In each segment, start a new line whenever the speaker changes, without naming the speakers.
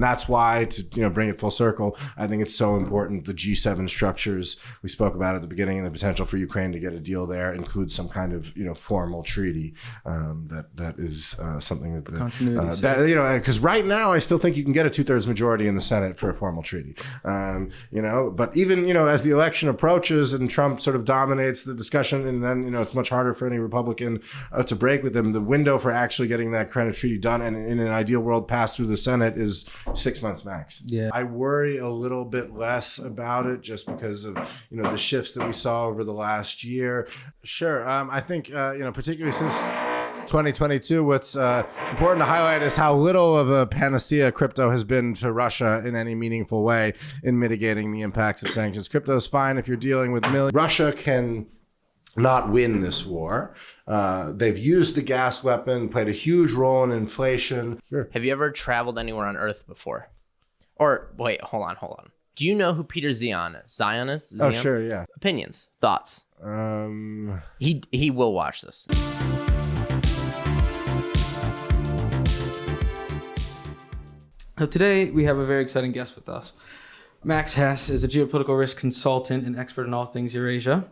That's why, to bring it full circle, I think it's so important. The G7 structures we spoke about at the beginning, and the potential for Ukraine to get a deal there includes some kind of formal treaty. That is something that because right now I still think you can get a 2/3 majority in the Senate for a formal treaty. But even as the election approaches and Trump sort of dominates the discussion, and then it's much harder for any Republican to break with him. The window for actually getting that kind of treaty done and in an ideal world passed through the Senate is 6 months max.
Yeah.
I worry a little bit less about it just because of, the shifts that we saw over the last year. Sure. I think, particularly since 2022, what's important to highlight is how little of a panacea crypto has been to Russia in any meaningful way in mitigating the impacts of sanctions. Crypto is fine if you're dealing with millions. Russia can not win this war. They've used the gas weapon, played a huge role in inflation.
Sure. Have you ever traveled anywhere on Earth before? Or wait, hold on. Do you know who Peter Zion is? Zion?
Oh, sure, yeah.
Opinions, thoughts. He will watch this.
So today we have a very exciting guest with us. Max Hess is a geopolitical risk consultant and expert in all things Eurasia.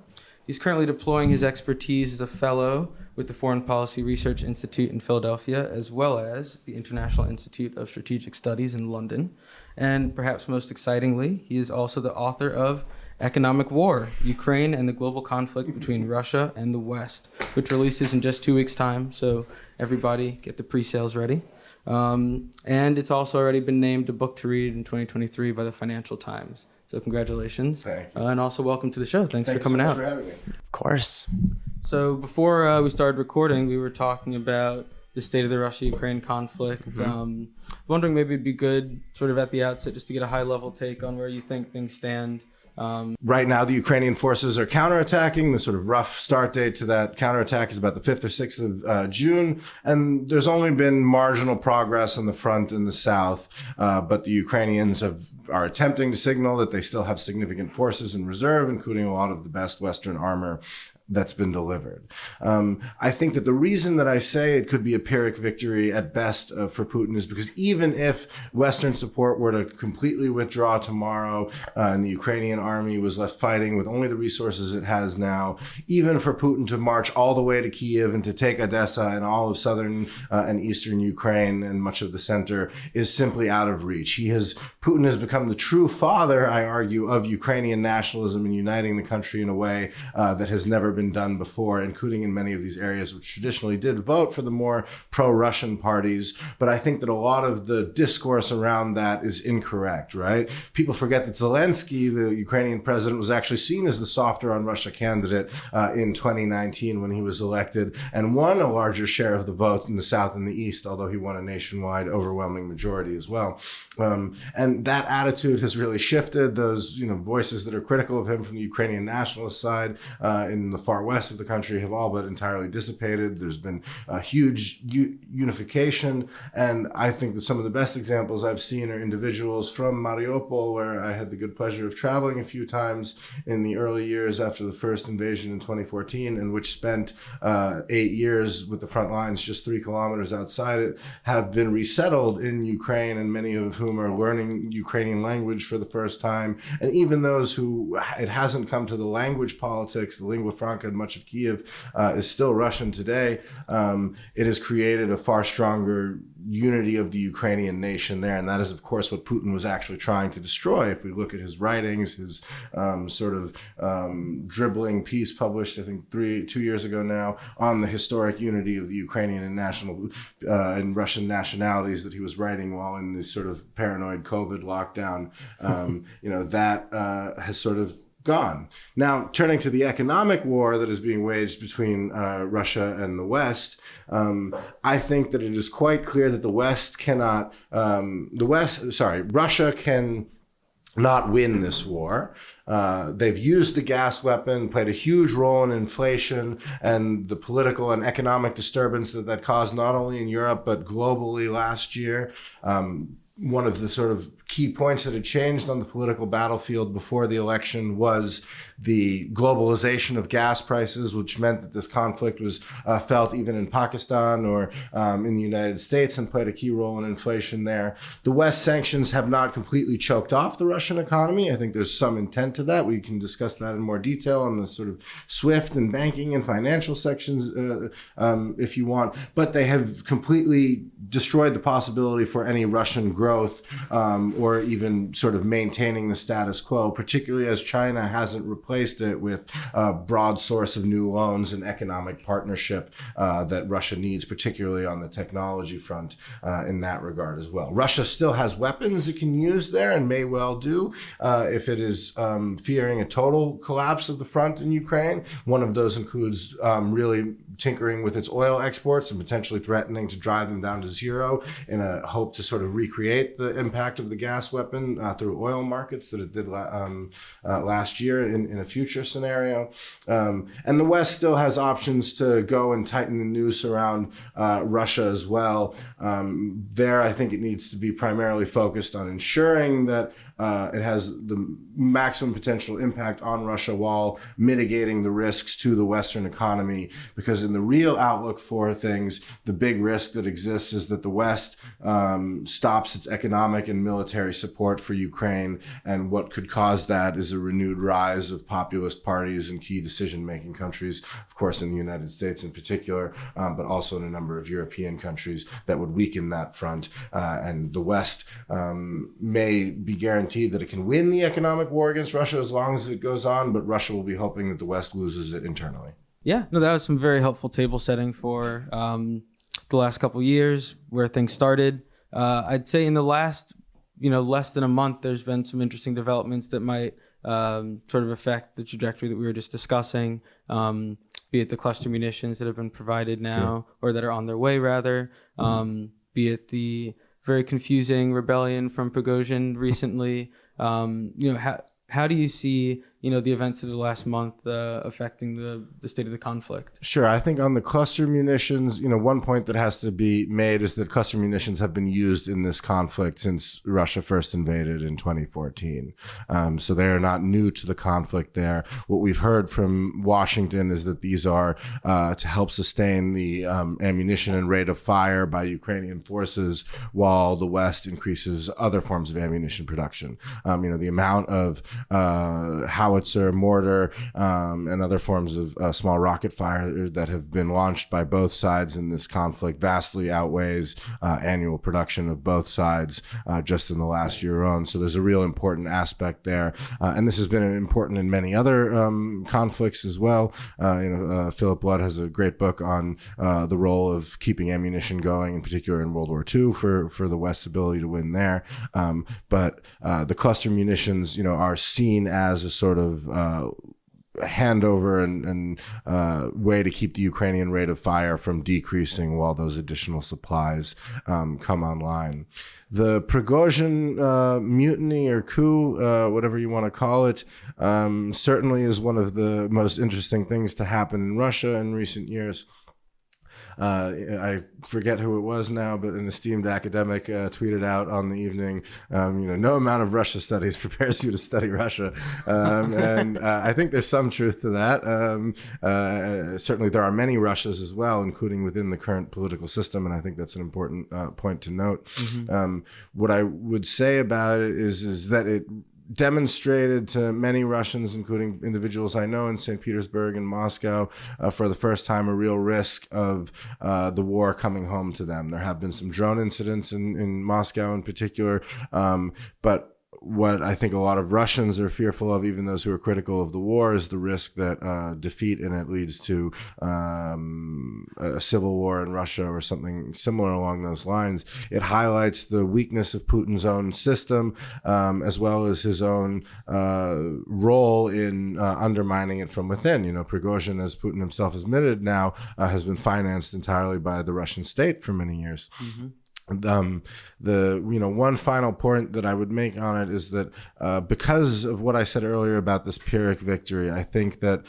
He's currently deploying his expertise as a fellow with the Foreign Policy Research Institute in Philadelphia, as well as the International Institute of Strategic Studies in London. And perhaps most excitingly, he is also the author of Economic War, Ukraine and the Global Conflict Between Russia and the West, which releases in just 2 weeks' time. So everybody get the pre-sales ready. And it's also already been named a book to read in 2023 by the Financial Times. So congratulations.
Thank you.
And also welcome to the show. Thanks for coming out.
Thanks so much for having me.
Of course.
So before we started recording, we were talking about the state of the Russia-Ukraine conflict.
Mm-hmm.
Wondering maybe it'd be good sort of at the outset just to get a high-level take on where you think things stand.
Right now, the Ukrainian forces are counterattacking. The sort of rough start date to that counterattack is about the 5th or 6th of June. And there's only been marginal progress on the front in the south. But the Ukrainians are attempting to signal that they still have significant forces in reserve, including a lot of the best Western armor that's been delivered. I think that the reason that I say it could be a Pyrrhic victory at best for Putin is because even if Western support were to completely withdraw tomorrow and the Ukrainian army was left fighting with only the resources it has now, even for Putin to march all the way to Kyiv and to take Odessa and all of southern and eastern Ukraine and much of the center is simply out of reach. Putin has become the true father, I argue, of Ukrainian nationalism and uniting the country in a way that has never been done before, including in many of these areas which traditionally did vote for the more pro-Russian parties. But I think that a lot of the discourse around that is incorrect, right? People forget that Zelensky, the Ukrainian president, was actually seen as the softer on Russia candidate in 2019 when he was elected and won a larger share of the vote in the south and the east, although he won a nationwide overwhelming majority as well. And that attitude has really shifted. Those voices that are critical of him from the Ukrainian nationalist side in the far west of the country have all but entirely dissipated. There's been a huge unification. And I think that some of the best examples I've seen are individuals from Mariupol, where I had the good pleasure of traveling a few times in the early years after the first invasion in 2014, and which spent 8 years with the front lines just 3 kilometers outside it, have been resettled in Ukraine, and many of whom are learning Ukrainian language for the first time. And even those who it hasn't come to the language politics, the lingua franca in much of Kyiv is still Russian today. It has created a far stronger unity of the Ukrainian nation there. And that is, of course, what Putin was actually trying to destroy. If we look at his writings, his dribbling piece published, I think 2 years ago now, on the historic unity of the Ukrainian and Russian nationalities that he was writing while in this sort of paranoid COVID lockdown, that has sort of gone. Now, turning to the economic war that is being waged between Russia and the West, I think that it is quite clear that Russia can not win this war. They've used the gas weapon, played a huge role in inflation and the political and economic disturbance that caused not only in Europe, but globally last year. one of the sort of key points that had changed on the political battlefield before the election was the globalization of gas prices, which meant that this conflict was felt even in Pakistan or in the United States and played a key role in inflation there. The West sanctions have not completely choked off the Russian economy. I think there's some intent to that. We can discuss that in more detail on the sort of SWIFT and banking and financial sections if you want. But they have completely destroyed the possibility for any Russian growth or even sort of maintaining the status quo, particularly as China hasn't replaced it with a broad source of new loans and economic partnership that Russia needs, particularly on the technology front in that regard as well. Russia still has weapons it can use there and may well do if it is fearing a total collapse of the front in Ukraine. One of those includes really tinkering with its oil exports and potentially threatening to drive them down to zero in a hope to sort of recreate the impact of the gas weapon through oil markets that it did last year in a future scenario. And the West still has options to go and tighten the noose around Russia as well. There, I think it needs to be primarily focused on ensuring that it has the maximum potential impact on Russia while mitigating the risks to the Western economy. Because in the real outlook for things, the big risk that exists is that the West stops its economic and military support for Ukraine. And what could cause that is a renewed rise of populist parties in key decision-making countries, of course, in the United States in particular, but also in a number of European countries that would weaken that front. And the West may be guaranteed that it can win the economic war against Russia as long as it goes on, but Russia will be hoping that the West loses it internally.
Yeah, no, that was some very helpful table setting for the last couple of years where things started. I'd say in the last, less than a month, there's been some interesting developments that might sort of affect the trajectory that we were just discussing, be it the cluster munitions that have been provided now, or that are on their way rather, be it the very confusing rebellion from Prigozhin recently. How do you see, the events of the last month affecting the state of the conflict?
Sure. I think on the cluster munitions, one point that has to be made is that cluster munitions have been used in this conflict since Russia first invaded in 2014. So they are not new to the conflict there. What we've heard from Washington is that these are to help sustain the ammunition and rate of fire by Ukrainian forces while the West increases other forms of ammunition production. The amount of howitzer, mortar, and other forms of small rocket fire that have been launched by both sides in this conflict vastly outweighs annual production of both sides just in the last year alone. So there's a real important aspect there. And this has been important in many other conflicts as well. Philip Blood has a great book on the role of keeping ammunition going, in particular in World War II for the West's ability to win there. But the cluster munitions, are seen as a sort of handover and way to keep the Ukrainian rate of fire from decreasing while those additional supplies come online. The Prigozhin mutiny or coup, whatever you want to call it, certainly is one of the most interesting things to happen in Russia in recent years. I forget who it was now, but an esteemed academic tweeted out on the evening, no amount of Russia studies prepares you to study Russia. And I think there's some truth to that. Certainly there are many Russias as well, including within the current political system. And I think that's an important point to note. Mm-hmm. What I would say about it is that it demonstrated to many Russians, including individuals I know in St. Petersburg and Moscow, for the first time, a real risk of the war coming home to them. There have been some drone incidents in Moscow in particular, but what I think a lot of Russians are fearful of, even those who are critical of the war, is the risk that defeat in it leads to a civil war in Russia or something similar along those lines. It highlights the weakness of Putin's own system, as well as his own role in undermining it from within. Prigozhin, as Putin himself has admitted now, has been financed entirely by the Russian state for many years. Mm-hmm. One final point that I would make on it is that because of what I said earlier about this Pyrrhic victory, I think that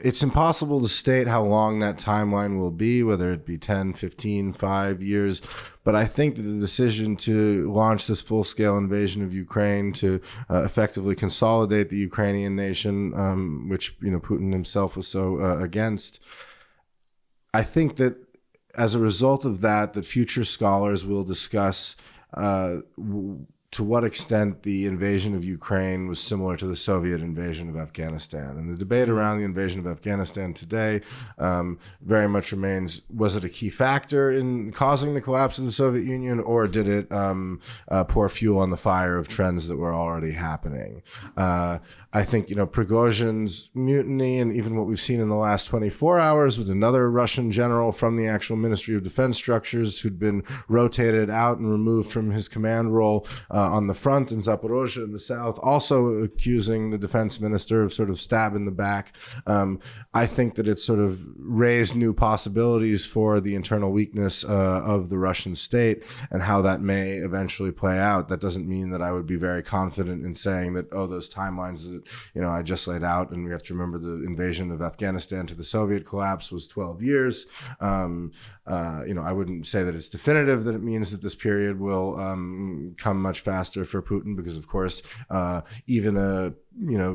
it's impossible to state how long that timeline will be, whether it be 10, 15, 5 years. But I think that the decision to launch this full-scale invasion of Ukraine to effectively consolidate the Ukrainian nation, which Putin himself was so against, I think that as a result of that future scholars will discuss to what extent the invasion of Ukraine was similar to the Soviet invasion of Afghanistan. And the debate around the invasion of Afghanistan today very much remains, was it a key factor in causing the collapse of the Soviet Union, or did it pour fuel on the fire of trends that were already happening? I think, Prigozhin's mutiny and even what we've seen in the last 24 hours with another Russian general from the actual Ministry of Defense structures who'd been rotated out and removed from his command role on the front in Zaporozhye in the south, also accusing the defense minister of sort of stab in the back. I think that it's sort of raised new possibilities for the internal weakness of the Russian state and how that may eventually play out. That doesn't mean that I would be very confident in saying that, those timelines that I just laid out, and we have to remember the invasion of Afghanistan to the Soviet collapse was 12 years. I wouldn't say that it's definitive that it means that this period will come much faster for Putin, because of course, even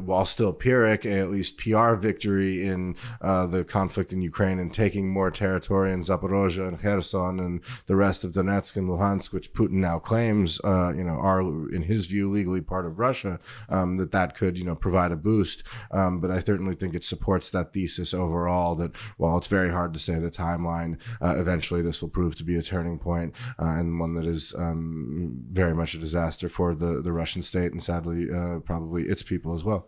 while still Pyrrhic, at least PR victory in the conflict in Ukraine and taking more territory in Zaporozhye and Kherson and the rest of Donetsk and Luhansk, which Putin now claims, are in his view legally part of Russia, that could, provide a boost. But I certainly think it supports that thesis overall that while it's very hard to say the timeline, eventually this will prove to be a turning point and one that is very much a disaster for the Russian state and sadly probably its people as well.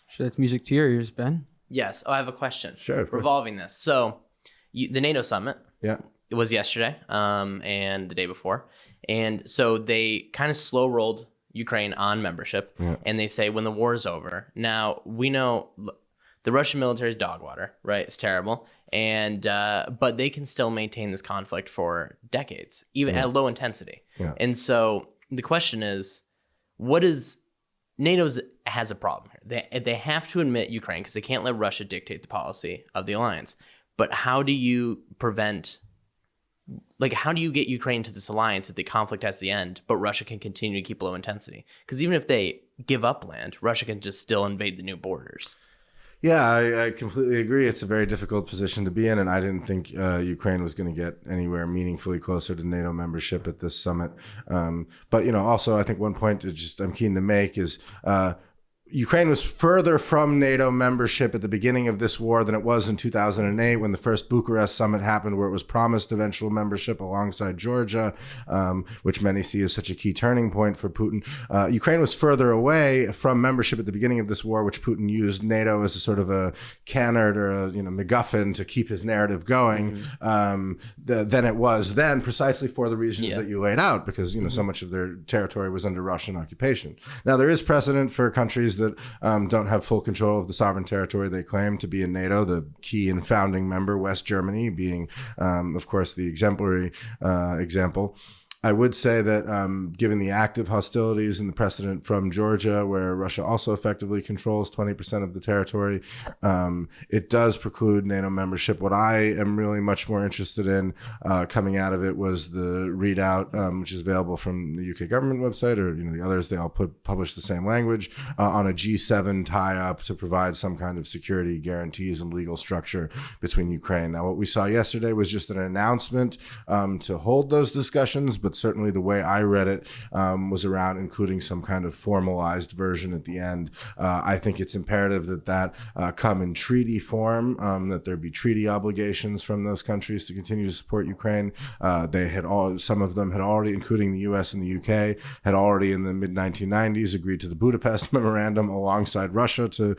Sure, that's music to your ears, Ben.
Yes. I have a question.
Sure.
Revolving this. So the NATO summit it was yesterday and the day before. And so they kind of slow rolled Ukraine on membership. And they say when the war is over. Now, we know the Russian military is dog water, right? It's terrible. And but they can still maintain this conflict for decades, even at low intensity. And so the question is, NATO has a problem here. They have to admit Ukraine because they can't let Russia dictate the policy of the alliance. But how do you how do you get Ukraine to this alliance if the conflict has the end, but Russia can continue to keep low intensity? Because even if they give up land, Russia can just still invade the new borders.
Yeah, I completely agree. It's a very difficult position to be in, and I didn't think Ukraine was going to get anywhere meaningfully closer to NATO membership at this summit. But also I think one point that I'm keen to make is Ukraine was further from NATO membership at the beginning of this war than it was in 2008 when the first Bucharest summit happened, where it was promised eventual membership alongside Georgia, which many see as such a key turning point for Putin. Ukraine was further away from membership at the beginning of this war, which Putin used NATO as a sort of a canard or a MacGuffin to keep his narrative going, than it was then, precisely for the reasons that you laid out, because so much of their territory was under Russian occupation. Now, there is precedent for countries that don't have full control of the sovereign territory they claim to be in NATO, the key and founding member, West Germany, being, of course, the exemplary example. I would say that given the active hostilities and the precedent from Georgia, where Russia also effectively controls 20% of the territory, it does preclude NATO membership. What I am really much more interested in coming out of it was the readout, which is available from the UK government website, or the others. They all publish the same language on a G7 tie-up to provide some kind of security guarantees and legal structure between Ukraine. Now, what we saw yesterday was just an announcement to hold those discussions, but certainly the way I read it was around including some kind of formalized version at the end. I think it's imperative that come in treaty form, that there be treaty obligations from those countries to continue to support Ukraine. Some of them had already, including the US and the UK, had already in the mid-1990s agreed to the Budapest Memorandum alongside Russia to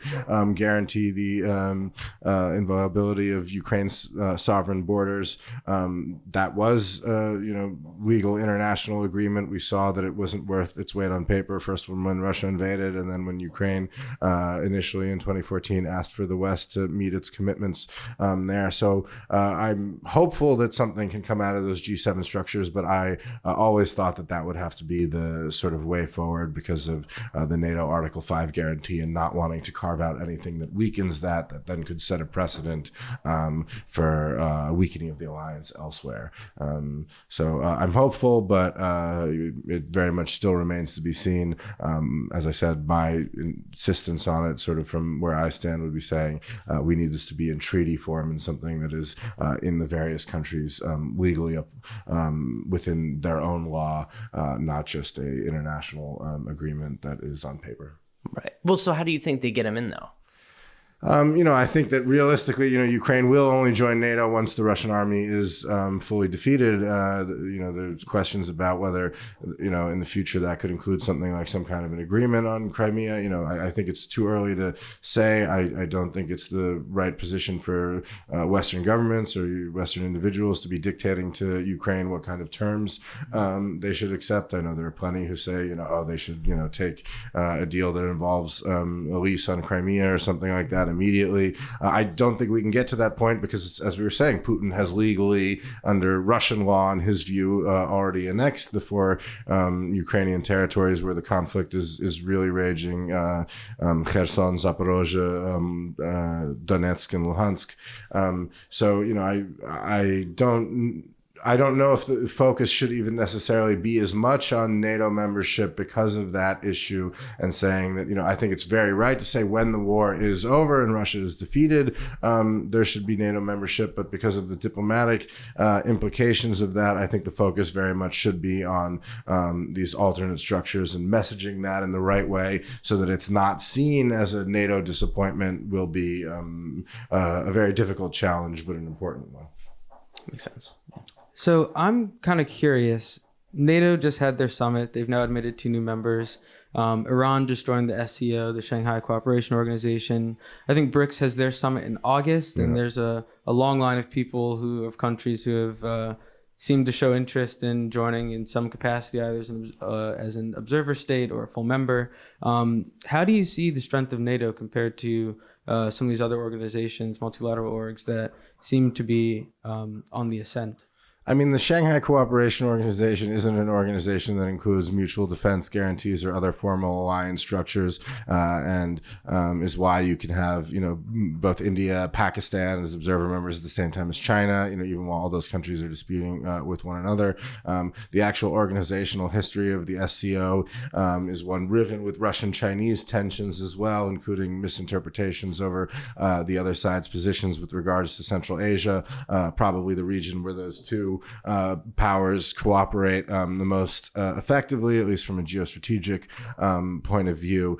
guarantee the inviolability of Ukraine's sovereign borders. That was, legal international agreement. We saw that it wasn't worth its weight on paper, first when Russia invaded, and then when Ukraine initially in 2014 asked for the West to meet its commitments there. So I'm hopeful that something can come out of those G7 structures, but I always thought that would have to be the sort of way forward because of the NATO Article 5 guarantee and not wanting to carve out anything that weakens that then could set a precedent for weakening of the alliance elsewhere. So I'm hopeful, but it very much still remains to be seen. As I said, my insistence on it, sort of from where I stand, would be saying we need this to be in treaty form and something that is in the various countries legally within their own law, not just a international agreement that is on paper.
Right. Well, so how do you think they get him in, though?
I think that realistically, Ukraine will only join NATO once the Russian army is fully defeated. There's questions about whether, in the future that could include something like some kind of an agreement on Crimea. I think it's too early to say. I don't think it's the right position for Western governments or Western individuals to be dictating to Ukraine what kind of terms they should accept. I know there are plenty who say, they should, take a deal that involves a lease on Crimea or something like that immediately. I don't think we can get to that point because, as we were saying, Putin has legally, under Russian law, in his view, already annexed the 4 Ukrainian territories where the conflict is really raging: Kherson, Zaporozhye, Donetsk, and Luhansk. I don't know if the focus should even necessarily be as much on NATO membership because of that issue, and saying that, I think it's very right to say when the war is over and Russia is defeated, there should be NATO membership. But because of the diplomatic implications of that, I think the focus very much should be on these alternate structures, and messaging that in the right way so that it's not seen as a NATO disappointment will be a very difficult challenge, but an important one.
Makes sense.
So I'm kind of curious. NATO just had their summit. They've now admitted 2 new members. Iran just joined the SCO, the Shanghai Cooperation Organization. I think BRICS has their summit in August, and there's a long line of countries who have seemed to show interest in joining in some capacity, either as an observer state or a full member. How do you see the strength of NATO compared to some of these other organizations, multilateral orgs, that seem to be on the ascent?
I mean, the Shanghai Cooperation Organization isn't an organization that includes mutual defense guarantees or other formal alliance structures, and is why you can have, both India, Pakistan as observer members at the same time as China, even while all those countries are disputing with one another. The actual organizational history of the SCO is one riven with Russian-Chinese tensions as well, including misinterpretations over the other side's positions with regards to Central Asia, probably the region where those two powers cooperate the most effectively, at least from a geostrategic point of view.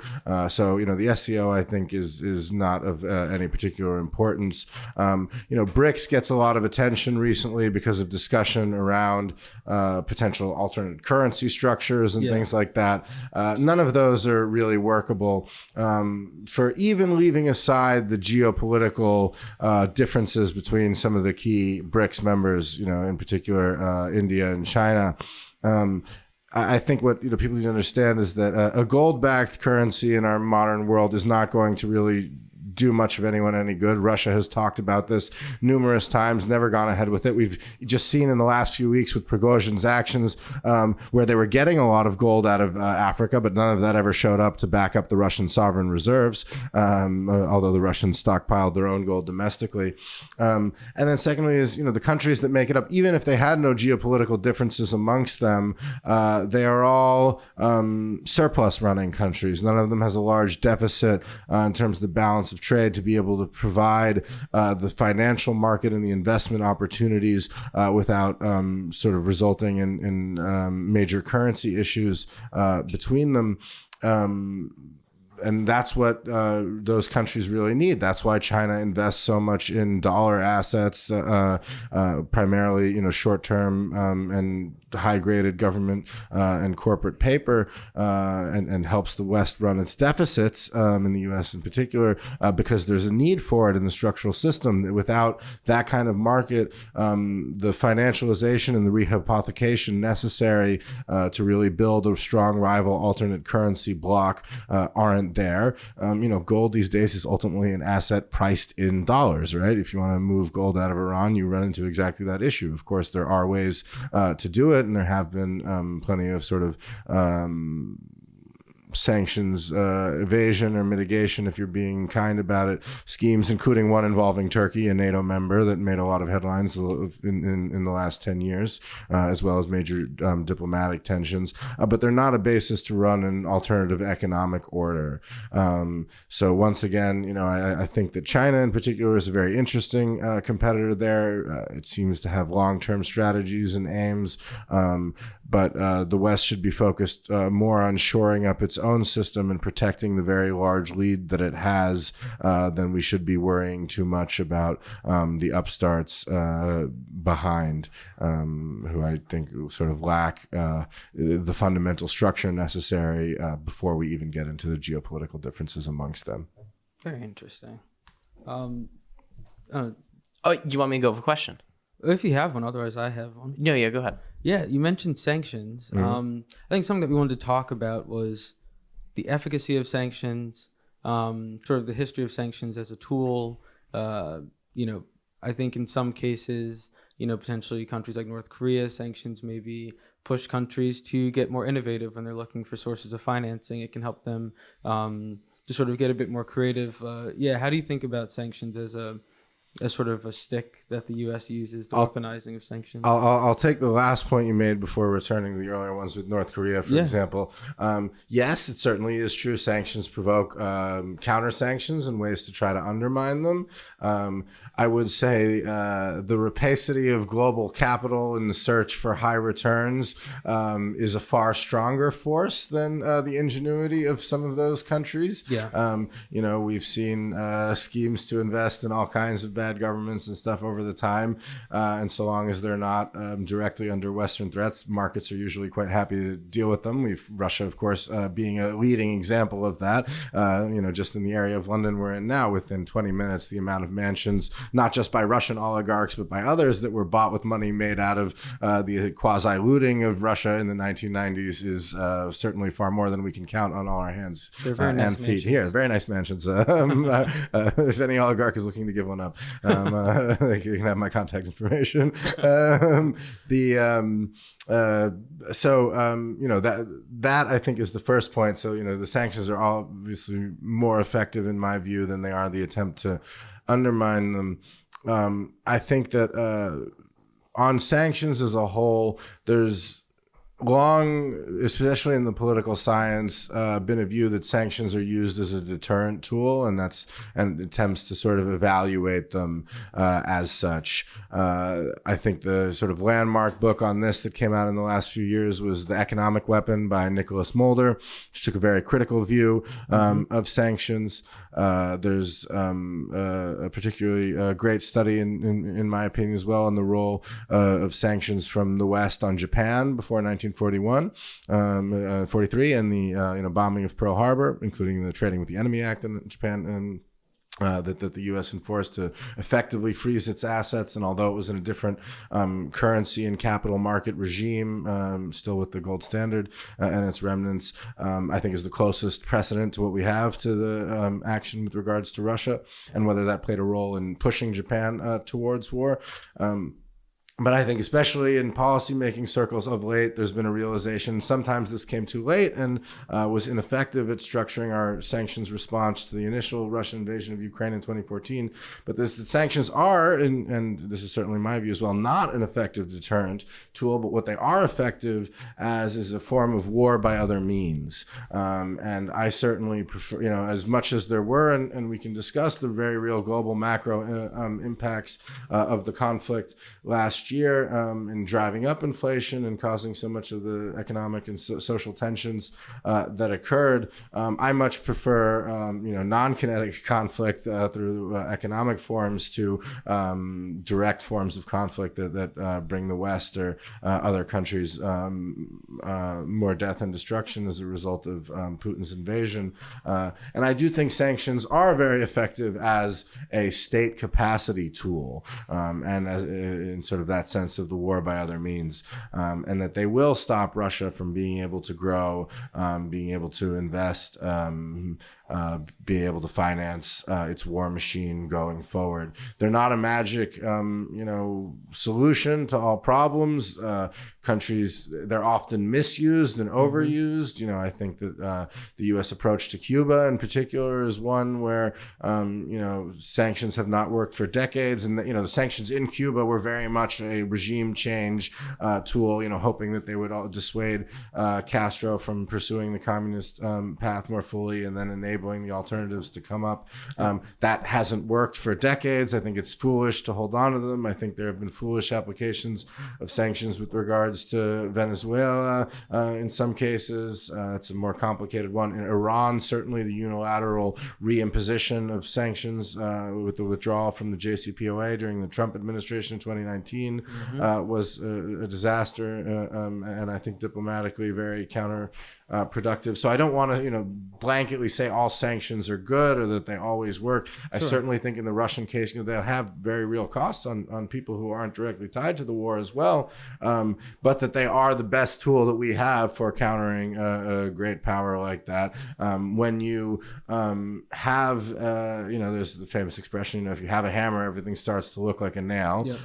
So the SCO, I think, is not of any particular importance. BRICS gets a lot of attention recently because of discussion around potential alternate currency structures and things like that. None of those are really workable. For even leaving aside the geopolitical differences between some of the key BRICS members, in particular India and China, I think what people need to understand is that a gold-backed currency in our modern world is not going to really do much of anyone any good. Russia has talked about this numerous times, never gone ahead with it. We've just seen in the last few weeks with Prigozhin's actions where they were getting a lot of gold out of Africa, but none of that ever showed up to back up the Russian sovereign reserves, although the Russians stockpiled their own gold domestically. And then secondly is, the countries that make it up, even if they had no geopolitical differences amongst them, they are all surplus running countries. None of them has a large deficit in terms of the balance of trade to be able to provide the financial market and the investment opportunities without sort of resulting in major currency issues between them. And that's what those countries really need. That's why China invests so much in dollar assets, primarily, short-term and high-graded government and corporate paper and helps the West run its deficits in the U.S. in particular because there's a need for it in the structural system. Without that kind of market, the financialization and the rehypothecation necessary to really build a strong rival alternate currency block aren't there. Gold these days is ultimately an asset priced in dollars, right? If you want to move gold out of Iran, you run into exactly that issue. Of course, there are ways to do it, and there have been plenty of sort of sanctions evasion or mitigation, if you're being kind about it, schemes, including one involving Turkey, a NATO member, that made a lot of headlines in the last 10 years, as well as major diplomatic tensions. But they're not a basis to run an alternative economic order. So once again, I think that China in particular is a very interesting competitor there. It seems to have long-term strategies and aims, but the West should be focused more on shoring up its own system and protecting the very large lead that it has, then we should be worrying too much about the upstarts behind, who I think sort of lack the fundamental structure necessary before we even get into the geopolitical differences amongst them.
Very interesting.
You want me to go with a question?
If you have one, otherwise I have one.
No, yeah, go ahead.
Yeah, you mentioned sanctions. I think something that we wanted to talk about was the efficacy of sanctions, sort of the history of sanctions as a tool. I think in some cases, potentially countries like North Korea, sanctions maybe push countries to get more innovative when they're looking for sources of financing. It can help them to sort of get a bit more creative. How do you think about sanctions as sort of a stick that the U.S. uses, the weaponizing of sanctions?
I'll take the last point you made before returning to the earlier ones with North Korea, for example. Yes, it certainly is true. Sanctions provoke counter sanctions and ways to try to undermine them. I would say the rapacity of global capital in the search for high returns is a far stronger force than the ingenuity of some of those countries. We've seen schemes to invest in all kinds of bad governments and stuff over the time, and so long as they're not directly under Western threats, markets are usually quite happy to deal with them. Russia, of course, being a leading example of that. Just in the area of London we're in now, within 20 minutes, the amount of mansions, not just by Russian oligarchs, but by others that were bought with money made out of the quasi-looting of Russia in the 1990s is certainly far more than we can count on all our hands and feet here. Very nice mansions. If any oligarch is looking to give one up, you can have my contact information. That I think is the first point. So the sanctions are obviously more effective in my view than they are the attempt to undermine them. I think that on sanctions as a whole, there's long, especially in the political science, been a view that sanctions are used as a deterrent tool, and attempts to sort of evaluate them as such. I think the sort of landmark book on this that came out in the last few years was The Economic Weapon by Nicholas Mulder, which took a very critical view of sanctions. There's a particularly great study, in my opinion as well, on the role of sanctions from the West on Japan before 1943, and the bombing of Pearl Harbor, including the Trading with the Enemy Act in Japan, and that the U.S. enforced to effectively freeze its assets. And although it was in a different currency and capital market regime, still with the gold standard and its remnants, I think is the closest precedent to what we have to the action with regards to Russia, and whether that played a role in pushing Japan towards war. But I think especially in policymaking circles of late, there's been a realization sometimes this came too late and was ineffective at structuring our sanctions response to the initial Russian invasion of Ukraine in 2014. But that sanctions are, and this is certainly my view as well, not an effective deterrent tool, but what they are effective as is a form of war by other means. And I certainly prefer, as much as there were, and we can discuss the very real global macro impacts of the conflict last year in driving up inflation and causing so much of the economic and social tensions that occurred. I much prefer non-kinetic conflict through economic forms to direct forms of conflict that bring the West or other countries more death and destruction as a result of Putin's invasion. And I do think sanctions are very effective as a state capacity tool, and in sort of that sense of the war by other means, and that they will stop Russia from being able to grow, being able to invest, be able to finance its war machine going forward. They're not a magic, solution to all problems. Countries, they're often misused and overused. I think that the U.S. approach to Cuba in particular is one where, sanctions have not worked for decades. And, the sanctions in Cuba were very much a regime change tool, hoping that they would all dissuade Castro from pursuing the communist path more fully and then enabling the alternatives to come up. That hasn't worked for decades. I think it's foolish to hold on to them. I think there have been foolish applications of sanctions with regards to Venezuela in some cases. It's a more complicated one. In Iran, certainly the unilateral reimposition of sanctions with the withdrawal from the JCPOA during the Trump administration in 2019 was a disaster, and I think diplomatically very counterproductive. So I don't want to, blanketly say all sanctions are good or that they always work. I certainly think in the Russian case, they'll have very real costs on people who aren't directly tied to the war as well, but that they are the best tool that we have for countering a great power like that. When you have, there's the famous expression, if you have a hammer, everything starts to look like a nail. Yep.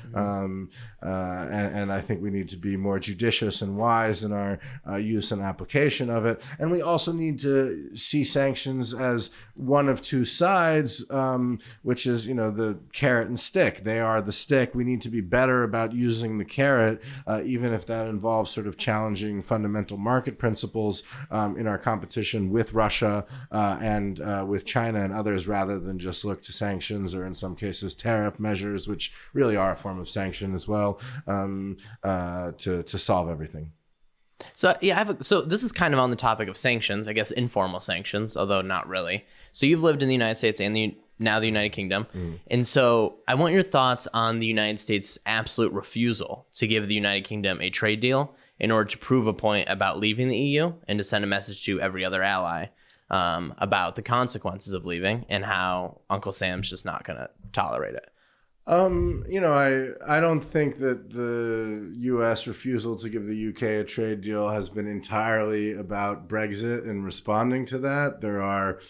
And I think we need to be more judicious and wise in our use and application of it. And we also need to see sanctions as one of two sides, which is, the carrot and stick. They are the stick. We need to be better about using the carrot, even if that involves sort of challenging fundamental market principles in our competition with Russia and with China and others, rather than just look to sanctions or in some cases tariff measures, which really are a form of sanction as well, to solve everything.
So so this is kind of on the topic of sanctions, I guess informal sanctions, although not really. So you've lived in the United States and now the United Kingdom. And so I want your thoughts on the United States' absolute refusal to give the United Kingdom a trade deal in order to prove a point about leaving the EU and to send a message to every other ally about the consequences of leaving and how Uncle Sam's just not going to tolerate it.
I don't think that the U.S. refusal to give the UK a trade deal has been entirely about Brexit and responding to that. There are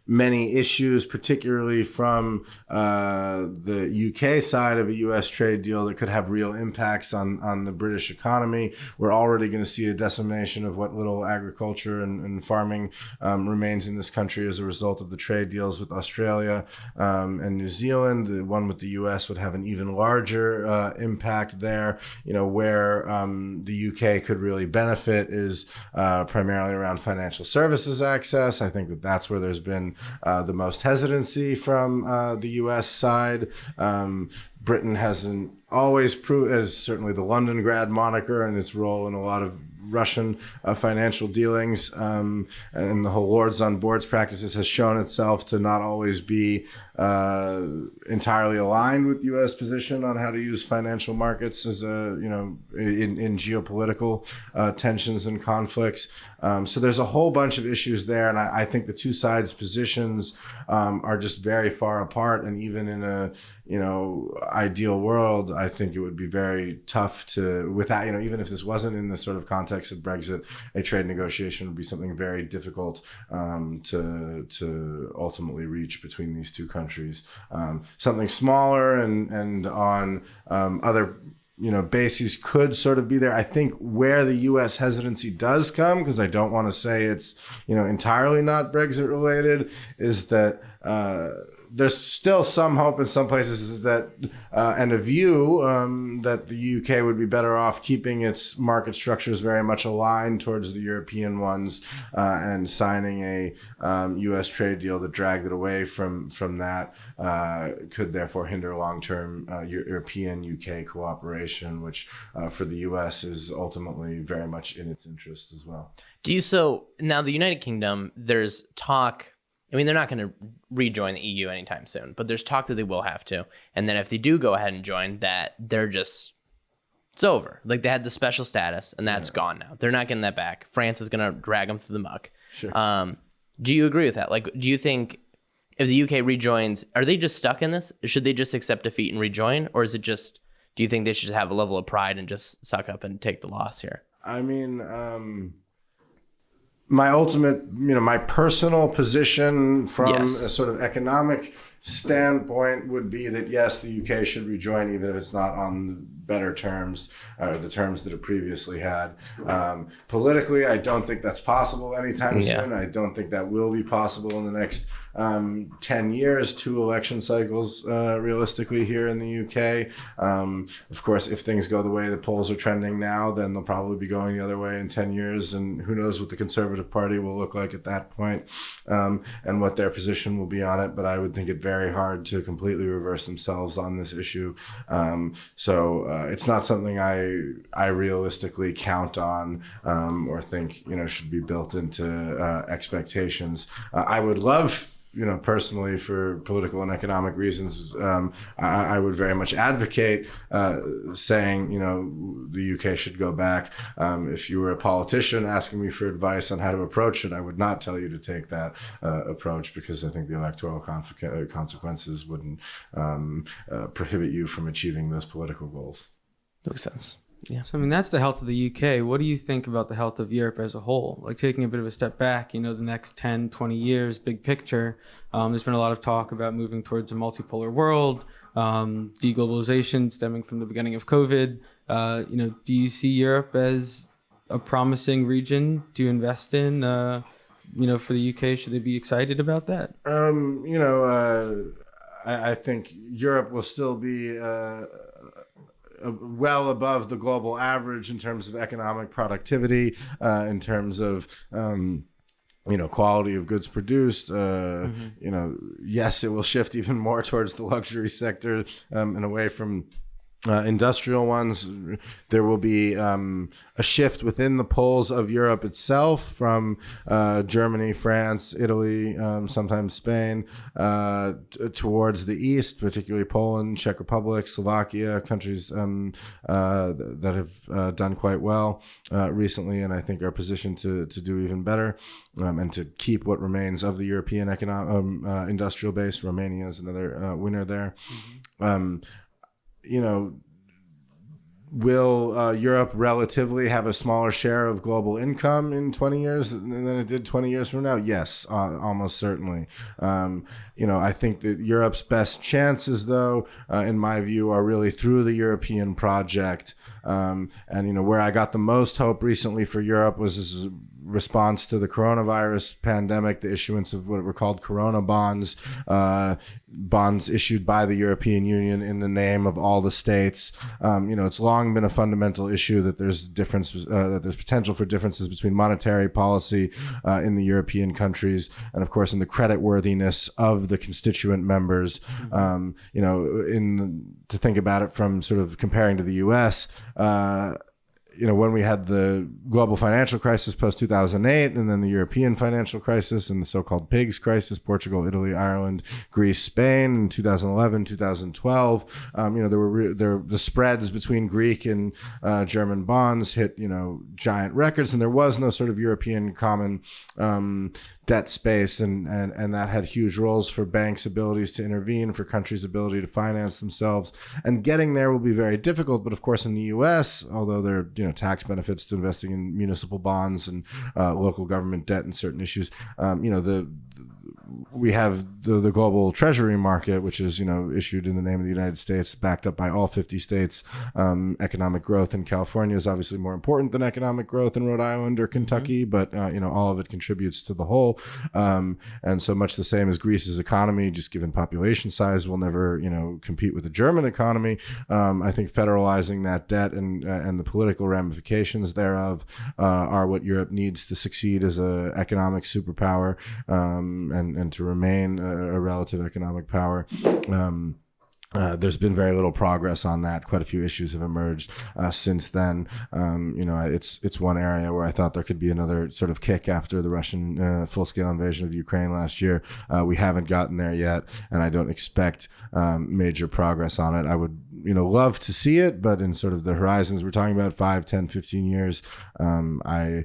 many issues, particularly from the UK side of a US trade deal, that could have real impacts on the British economy. We're already going to see a decimation of what little agriculture and farming remains in this country as a result of the trade deals with Australia and New Zealand. The one with the US would have an even larger impact there. Where the UK could really benefit is primarily around financial services access. I think that that's where there's been the most hesitancy from the U.S. side. Britain hasn't always proved, as certainly the London grad moniker and its role in a lot of Russian financial dealings and the whole lords on boards practices has shown itself to not always be entirely aligned with U.S. position on how to use financial markets as in geopolitical tensions and conflicts. So there's a whole bunch of issues there, and I think the two sides' positions are just very far apart. And even in a ideal world, I think it would be very tough to, without even if this wasn't in the sort of context of Brexit, a trade negotiation would be something very difficult to ultimately reach between these two countries. Something smaller and on other bases could sort of be there. I think where the U.S. hesitancy does come, because I don't want to say it's entirely not Brexit related, is that there's still some hope in some places that, and a view that the UK would be better off keeping its market structures very much aligned towards the European ones, and signing a US trade deal that dragged it away from that could therefore hinder long-term European-UK cooperation, which for the US is ultimately very much in its interest as well.
So now the United Kingdom, there's talk. I mean, they're not going to rejoin the EU anytime soon, but there's talk that they will have to. And then if they do go ahead and join, that it's over. Like, they had the special status, and that's gone now. They're not getting that back. France is going to drag them through the muck.
Sure.
Do you agree with that? Like, do you think if the UK rejoins, are they just stuck in this? Should they just accept defeat and rejoin? Or is it just, do you think they should have a level of pride and just suck up and take the loss here?
I mean, my ultimate, my personal position from a sort of economic standpoint would be that, yes, the UK should rejoin, even if it's not on better terms, or the terms that it previously had. Politically, I don't think that's possible anytime soon. I don't think that will be possible in the next 10 years, 2 election cycles, realistically, here in the UK. Of course, if things go the way the polls are trending now, then they'll probably be going the other way in 10 years. And who knows what the Conservative Party will look like at that point, and what their position will be on it. But I would think it very hard to completely reverse themselves on this issue. So it's not something I realistically count on, or think, should be built into expectations. I would love, personally, for political and economic reasons, I would very much advocate saying, the UK should go back. If you were a politician asking me for advice on how to approach it, I would not tell you to take that approach, because I think the electoral consequences wouldn't prohibit you from achieving those political goals.
Makes sense. Yeah.
So, that's the health of the UK. What do you think about the health of Europe as a whole? Like, taking a bit of a step back, the next 10, 20 years, big picture, there's been a lot of talk about moving towards a multipolar world, deglobalization stemming from the beginning of COVID. Do you see Europe as a promising region to invest in? For the UK, should they be excited about that?
I think Europe will still be well above the global average in terms of economic productivity, in terms of quality of goods produced. Yes, it will shift even more towards the luxury sector, and away from industrial ones. There will be a shift within the poles of Europe itself, from Germany, France, Italy, sometimes Spain, towards the east, particularly Poland, Czech Republic, Slovakia, countries that have done quite well recently, and I think are positioned to do even better, and to keep what remains of the European industrial base. Romania is another winner there. Will Europe relatively have a smaller share of global income in 20 years than it did 20 years from now? Yes, almost certainly. I think that Europe's best chances, though, in my view, are really through the European project. And where I got the most hope recently for Europe was as a response to the coronavirus pandemic, the issuance of what were called Corona bonds, bonds issued by the European Union in the name of all the states. It's long been a fundamental issue that there's potential for differences between monetary policy in the European countries, and of course in the creditworthiness of the constituent members. To think about it from sort of comparing to the U.S., when we had the global financial crisis post-2008, and then the European financial crisis and the so-called PIGS crisis, Portugal, Italy, Ireland, Greece, Spain, in 2011, 2012, the spreads between Greek and German bonds hit, giant records, and there was no sort of European common debt space, and that had huge roles for banks' abilities to intervene, for countries' ability to finance themselves. And getting there will be very difficult. But of course, in the U.S., although there are tax benefits to investing in municipal bonds and local government debt and certain issues, we have the global treasury market, which is, issued in the name of the United States, backed up by all 50 states. Economic growth in California is obviously more important than economic growth in Rhode Island or Kentucky, but, all of it contributes to the whole. And so much the same as Greece's economy, just given population size, will never, compete with the German economy. I think federalizing that debt and the political ramifications thereof are what Europe needs to succeed as an economic superpower, and to remain a relative economic power. There's been very little progress on that. Quite a few issues have emerged since then. It's one area where I thought there could be another sort of kick after the Russian full-scale invasion of Ukraine last year. We haven't gotten there yet, and I don't expect major progress on it. I would, love to see it, but in sort of the horizons we're talking about, 5, 10, 15 years, I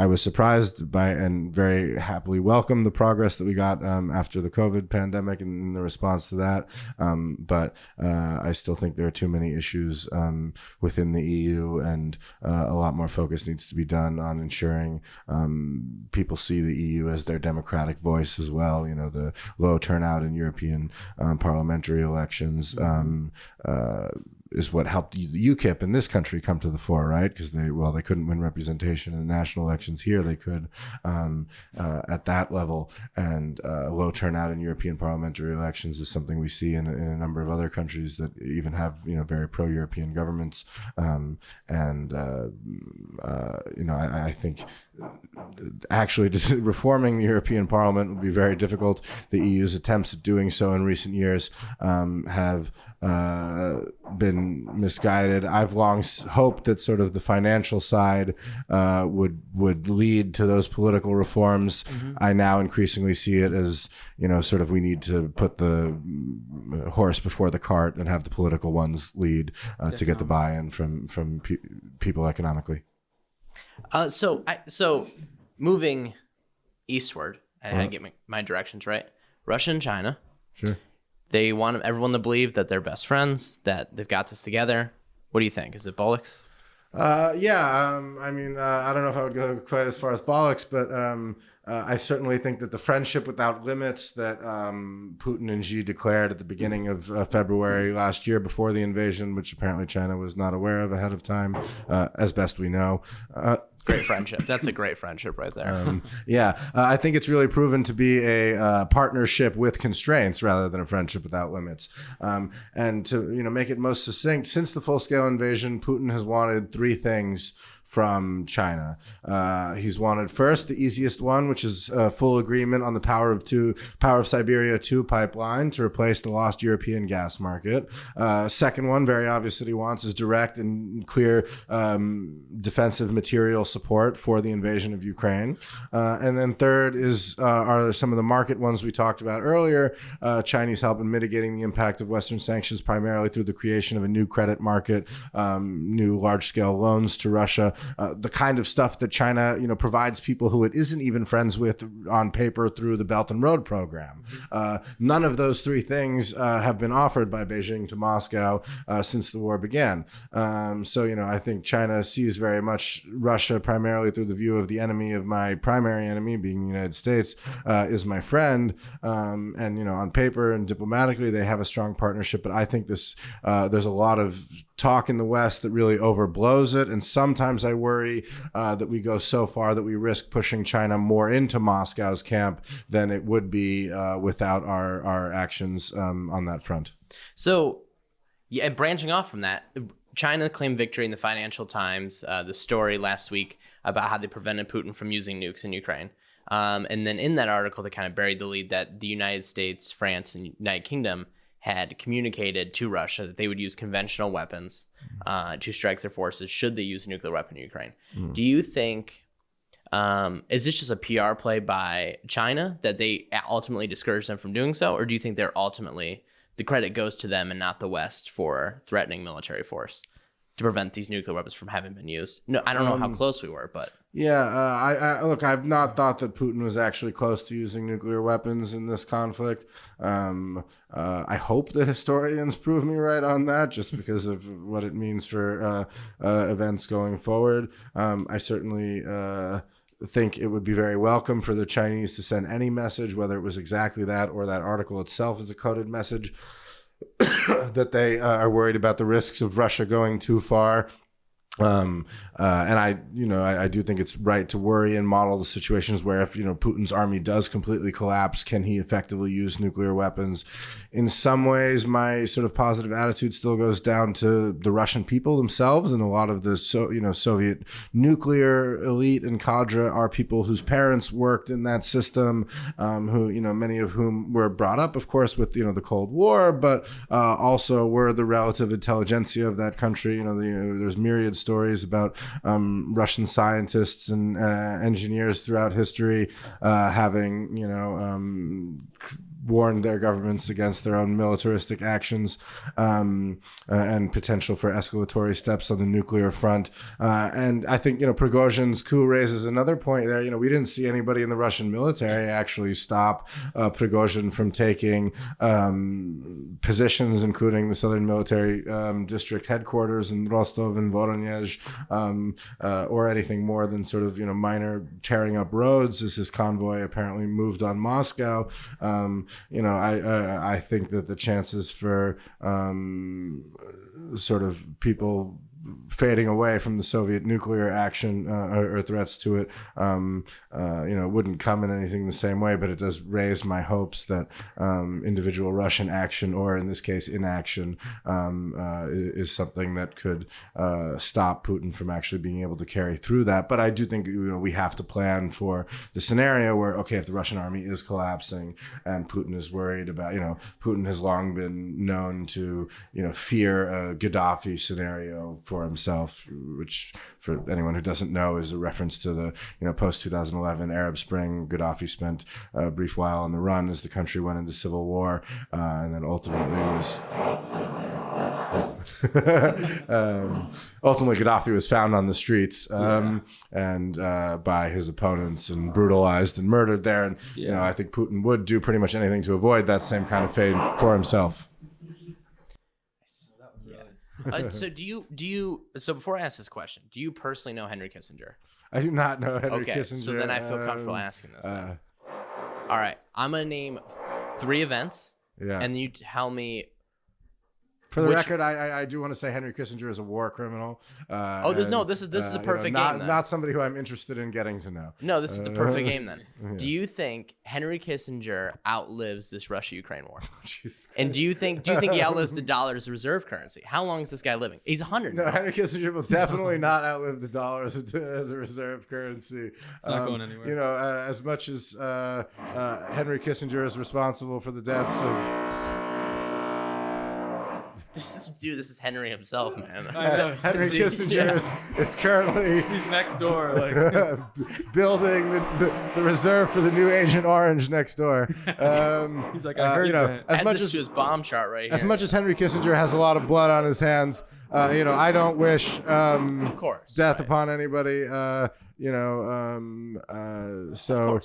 was surprised by and very happily welcomed the progress that we got after the COVID pandemic and the response to that. But I still think there are too many issues within the EU, and a lot more focus needs to be done on ensuring people see the EU as their democratic voice as well. The low turnout in European parliamentary elections is what helped the UKIP in this country come to the fore, right? Because they couldn't win representation in the national elections here. They could at that level, and low turnout in European parliamentary elections is something we see in a number of other countries that even have very pro-European governments. I think actually just reforming the European Parliament would be very difficult. The EU's attempts at doing so in recent years have been misguided. I've long hoped that sort of the financial side would lead to those political reforms. Mm-hmm. I now increasingly see it as, sort of we need to put the horse before the cart and have the political ones lead to get the buy-in from people economically.
So moving eastward, I had to get my directions right. Russia and China.
Sure.
They want everyone to believe that they're best friends, that they've got this together. What do you think? Is it bollocks?
I don't know if I would go quite as far as bollocks, but I certainly think that the friendship without limits that Putin and Xi declared at the beginning of February last year before the invasion, which apparently China was not aware of ahead of time, as best we know.
Great friendship. That's a great friendship right there.
I think it's really proven to be a partnership with constraints rather than a friendship without limits. And to make it most succinct, since the full-scale invasion, Putin has wanted 3 things from China. He's wanted first the easiest one, which is full agreement on the Power of Siberia 2 pipeline to replace the lost European gas market. Second one, very obvious that he wants, is direct and clear defensive material support for the invasion of Ukraine. And then third are some of the market ones we talked about earlier. Chinese help in mitigating the impact of Western sanctions, primarily through the creation of a new credit market, new large-scale loans to Russia. The kind of stuff that China, provides people who it isn't even friends with on paper through the Belt and Road program. None of those 3 things have been offered by Beijing to Moscow since the war began. I think China sees very much Russia primarily through the view of the enemy of my primary enemy, being the United States, is my friend. On paper and diplomatically, they have a strong partnership. But I think there's a lot of talk in the West that really overblows it. And sometimes I worry that we go so far that we risk pushing China more into Moscow's camp than it would be without our actions on that front.
So, and branching off from that, China claimed victory in the Financial Times, the story last week about how they prevented Putin from using nukes in Ukraine. And then in that article, they kind of buried the lead that the United States, France, and United Kingdom had communicated to Russia that they would use conventional weapons to strike their forces should they use a nuclear weapon in Ukraine. Do you think, is this just a PR play by China that they ultimately discourage them from doing so? Or do you think they're ultimately, the credit goes to them and not the West for threatening military force to prevent these nuclear weapons from having been used? No, I don't know how close we were, but...
I've not thought that Putin was actually close to using nuclear weapons in this conflict. I hope the historians prove me right on that, just because of what it means for events going forward. I certainly think it would be very welcome for the Chinese to send any message, whether it was exactly that or that article itself is a coded message, that they are worried about the risks of Russia going too far. And I do think it's right to worry and model the situations where if, Putin's army does completely collapse, can he effectively use nuclear weapons? In some ways, my sort of positive attitude still goes down to the Russian people themselves, and a lot of the Soviet nuclear elite and cadre are people whose parents worked in that system, who, many of whom were brought up, of course, with, the Cold War, but also were the relative intelligentsia of that country. There's myriad stories about Russian scientists and engineers throughout history having, warned their governments against their own militaristic actions and potential for escalatory steps on the nuclear front. And I think, Prigozhin's coup raises another point there. We didn't see anybody in the Russian military actually stop Prigozhin from taking positions, including the Southern Military District headquarters in Rostov and Voronezh, or anything more than sort of, minor tearing up roads as his convoy apparently moved on Moscow. I think that the chances for sort of people fading away from the Soviet nuclear action or threats to it, wouldn't come in anything the same way, but it does raise my hopes that individual Russian action, or in this case inaction, is something that could stop Putin from actually being able to carry through that. But I do think we have to plan for the scenario where, okay, if the Russian army is collapsing and Putin is worried about, Putin has long been known to, fear a Gaddafi scenario for himself, which for anyone who doesn't know is a reference to the post 2011 Arab Spring. Gaddafi spent a brief while on the run as the country went into civil war, and then ultimately Gaddafi was found on the streets and by his opponents and brutalized and murdered there. And I think Putin would do pretty much anything to avoid that same kind of fate for himself.
So so before I ask this question, do you personally know Henry Kissinger?
I do not know Henry Kissinger.
So then I feel comfortable asking this then. All right. I'm going to name 3 events. Yeah. And you tell me.
For the record, I do want to say Henry Kissinger is a war criminal.
This is the perfect game then.
Not somebody who I'm interested in getting to know.
No, this is the perfect game then. Yeah. Do you think Henry Kissinger outlives this Russia-Ukraine war? And do you think he outlives the dollar as a reserve currency? How long is this guy living? He's 100.
No, Henry Kissinger will definitely not outlive the dollar as a reserve currency.
It's not going anywhere.
As much as Henry Kissinger is responsible for the deaths of.
This is Henry himself, man.
Henry Kissinger is currently
he's next door,
building the reserve for the new Agent Orange next door.
He's like, I heard that.
As much as his bomb chart right here.
As much as Henry Kissinger has a lot of blood on his hands, I don't wish
of course,
death upon anybody. So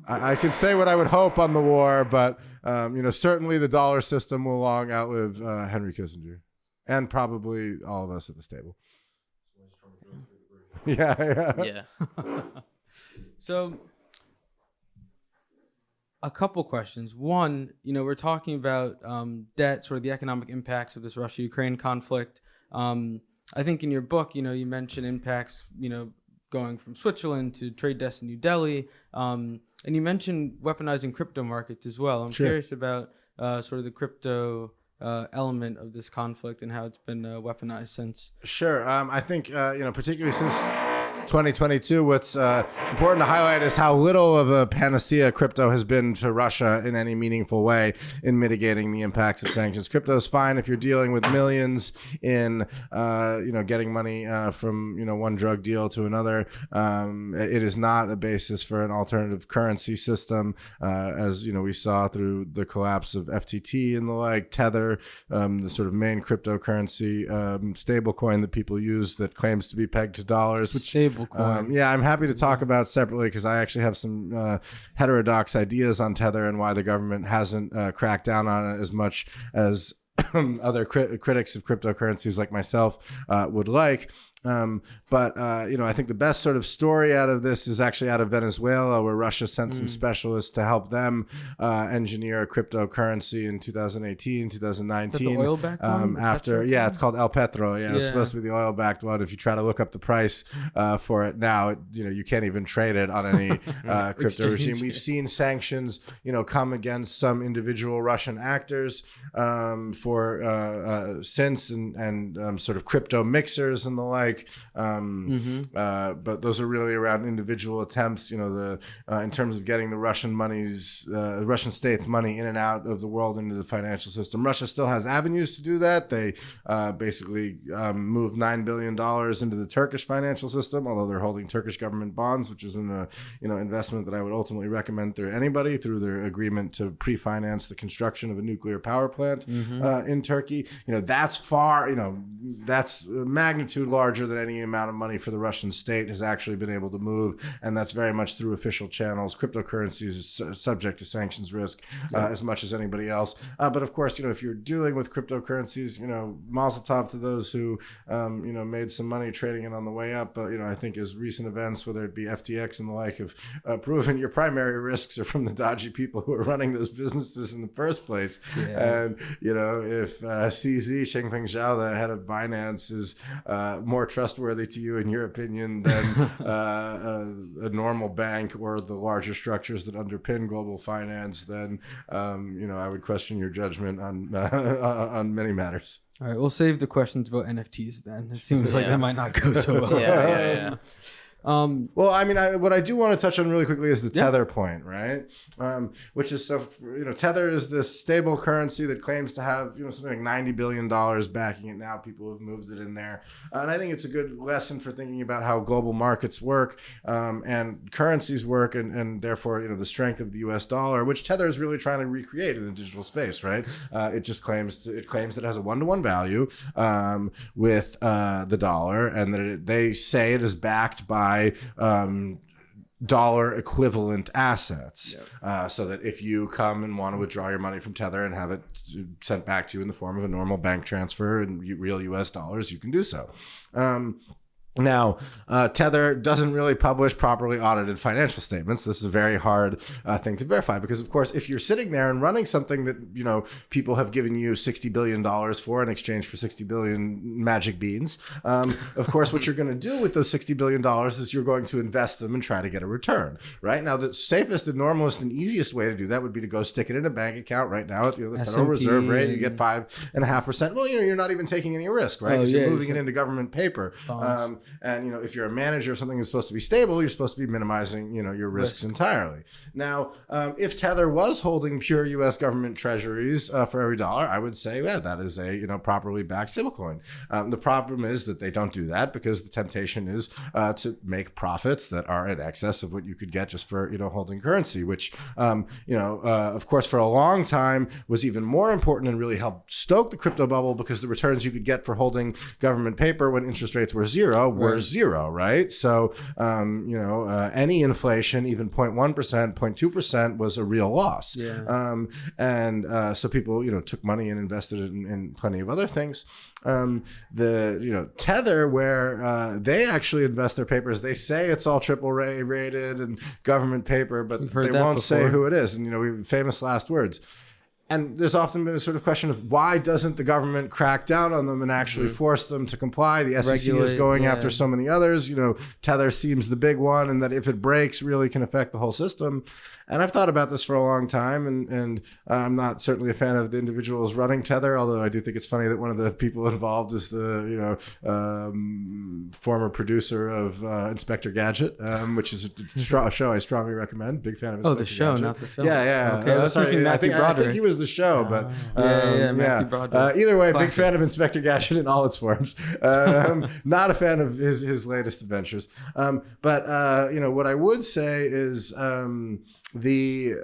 I can say what I would hope on the war, but certainly the dollar system will long outlive Henry Kissinger, and probably all of us at this table. Yeah.
So, a couple questions. One, we're talking about debt, sort of the economic impacts of this Russia-Ukraine conflict. I think in your book, you mentioned impacts, going from Switzerland to trade desk in New Delhi. And you mentioned weaponizing crypto markets as well. I'm curious about sort of the crypto element of this conflict and how it's been weaponized since.
Sure. I think, particularly since 2022, what's important to highlight is how little of a panacea crypto has been to Russia in any meaningful way in mitigating the impacts of sanctions. Crypto is fine if you're dealing with millions in, getting money from, one drug deal to another. It is not a basis for an alternative currency system, as, we saw through the collapse of FTT and the like. Tether, the sort of main cryptocurrency stablecoin that people use that claims to be pegged to dollars, which I'm happy to talk about separately because I actually have some heterodox ideas on Tether and why the government hasn't cracked down on it as much as other critics of cryptocurrencies like myself would like. But I think the best sort of story out of this is actually out of Venezuela, where Russia sent some specialists to help them engineer a cryptocurrency in 2018, 2019.
The oil-backed one?
It's called El Petro. Yeah, it's supposed to be the oil-backed one. If you try to look up the price for it now, you can't even trade it on any crypto regime. We've seen sanctions, come against some individual Russian actors for since and sort of crypto mixers and the like. But those are really around individual attempts, in terms of getting the Russian state's money in and out of the world into the financial system. Russia still has avenues to do that. They basically moved $9 billion into the Turkish financial system, although they're holding Turkish government bonds, which is an investment that I would ultimately recommend through anybody through their agreement to pre-finance the construction of a nuclear power plant in Turkey. That's that's magnitude larger than any amount of money for the Russian state has actually been able to move, and that's very much through official channels. Cryptocurrencies is subject to sanctions risk as much as anybody else. But of course, if you're dealing with cryptocurrencies, mazel tov to those who made some money trading it on the way up. But I think as recent events, whether it be FTX and the like, have proven your primary risks are from the dodgy people who are running those businesses in the first place. And if CZ Changpeng Zhao, the head of Binance, is more trustworthy to you in your opinion than a normal bank or the larger structures that underpin global finance, then I would question your judgment on many matters.
All right, we'll save the questions about NFTs then. It seems like that might not go so well.
Yeah.
Well, what I do want to touch on really quickly is the Tether point, right? Which is Tether is this stable currency that claims to have, something like $90 billion backing it now. People have moved it in there. And I think it's a good lesson for thinking about how global markets work and currencies work and therefore, the strength of the US dollar, which Tether is really trying to recreate in the digital space, right? It just claims that it has a 1-to-1 value with the dollar, and that they say it is backed by dollar equivalent assets. So that if you come and want to withdraw your money from Tether and have it sent back to you in the form of a normal bank transfer in real US dollars, you can do so. Now, Tether doesn't really publish properly audited financial statements. This is a very hard thing to verify because, of course, if you're sitting there and running something that, people have given you $60 billion for in exchange for 60 billion magic beans, of course, what you're going to do with those $60 billion is you're going to invest them and try to get a return, right? Now, the safest and normalest and easiest way to do that would be to go stick it in a bank account right now at the Federal Reserve rate. You get 5.5%. Well, you're not even taking any risk, right? You're moving it into government paper. And, if you're a manager of something that's supposed to be stable, you're supposed to be minimizing, your risks entirely. Now, if Tether was holding pure U.S. government treasuries for every dollar, I would say, that is a, properly backed stablecoin. The problem is that they don't do that because the temptation is to make profits that are in excess of what you could get just for, holding currency, which, of course, for a long time was even more important and really helped stoke the crypto bubble because the returns you could get for holding government paper when interest rates were zero were zero, right? So, any inflation, even 0.1%, 0.2% was a real loss. So people, took money and invested it in plenty of other things. Tether, where they actually invest their papers, they say it's all AAA rated and government paper, but they won't say who it is. And, we have famous last words. And there's often been a sort of question of why doesn't the government crack down on them and actually force them to comply? The SEC is going after so many others. Tether seems the big one, and that if it breaks, really can affect the whole system. And I've thought about this for a long time, and I'm not certainly a fan of the individuals running Tether, although I do think it's funny that one of the people involved is the former producer of Inspector Gadget, which is a show I strongly recommend. Big fan of Inspector
the show,
Gadget.
Not the film.
Yeah.
Okay, I was thinking
I think he was the show, but
Matthew Broderick.
Either way,
Classic.
big fan of Inspector Gadget in all its forms. Not a fan of his latest adventures. But what I would say is the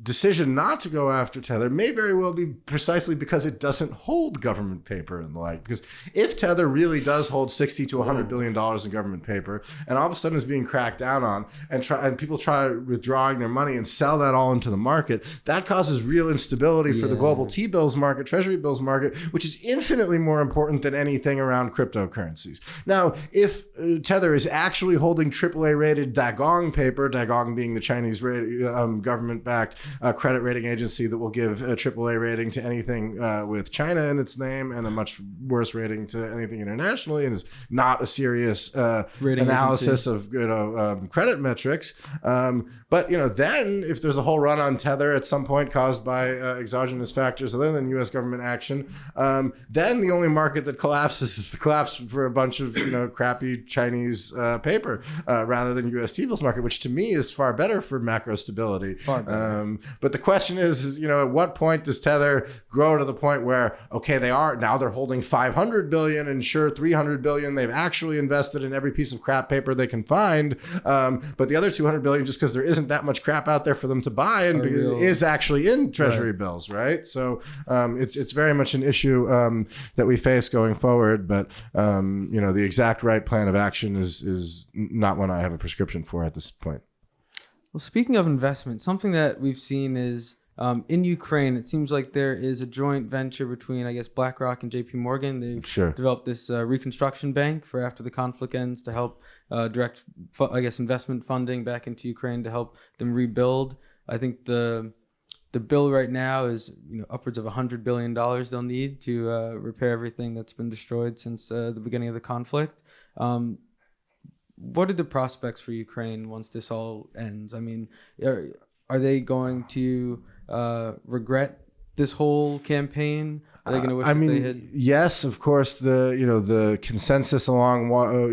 decision not to go after Tether may very well be precisely because it doesn't hold government paper and the like. Because if Tether really does hold 60 to 100 billion dollars in government paper, and all of a sudden is being cracked down on, and people try withdrawing their money and sell that all into the market, that causes real instability for the global T-bills market, treasury bills market, which is infinitely more important than anything around cryptocurrencies. Now, if Tether is actually holding AAA rated Dagong paper, Dagong being the Chinese government-backed credit rating agency that will give a AAA rating to anything with China in its name, and a much worse rating to anything internationally, and is not a serious analysis of credit metrics. But then if there's a whole run on Tether at some point caused by exogenous factors other than U.S. government action, then the only market that collapses is the collapse for a bunch of crappy Chinese paper rather than U.S. T-bills market, which to me is far better for macro stability. But the question is, at what point does Tether grow to the point where, okay, they're holding 500 billion and sure 300 billion they've actually invested in every piece of crap paper they can find, but the other 200 billion, just because there isn't that much crap out there for them to buy, and is actually in treasury bills, right? So it's very much an issue that we face going forward, but the exact right plan of action is not one I have a prescription for at this point.
Well, speaking of investment, something that we've seen is in Ukraine, it seems like there is a joint venture between, I guess, BlackRock and JP Morgan. They've developed this reconstruction bank for after the conflict ends to help direct, investment funding back into Ukraine to help them rebuild. I think the bill right now is upwards of $100 billion they'll need to repair everything that's been destroyed since the beginning of the conflict. What are the prospects for Ukraine once this all ends? I mean, are they going to regret this whole campaign? Are they going to wish that they had?
Yes, of course. The consensus along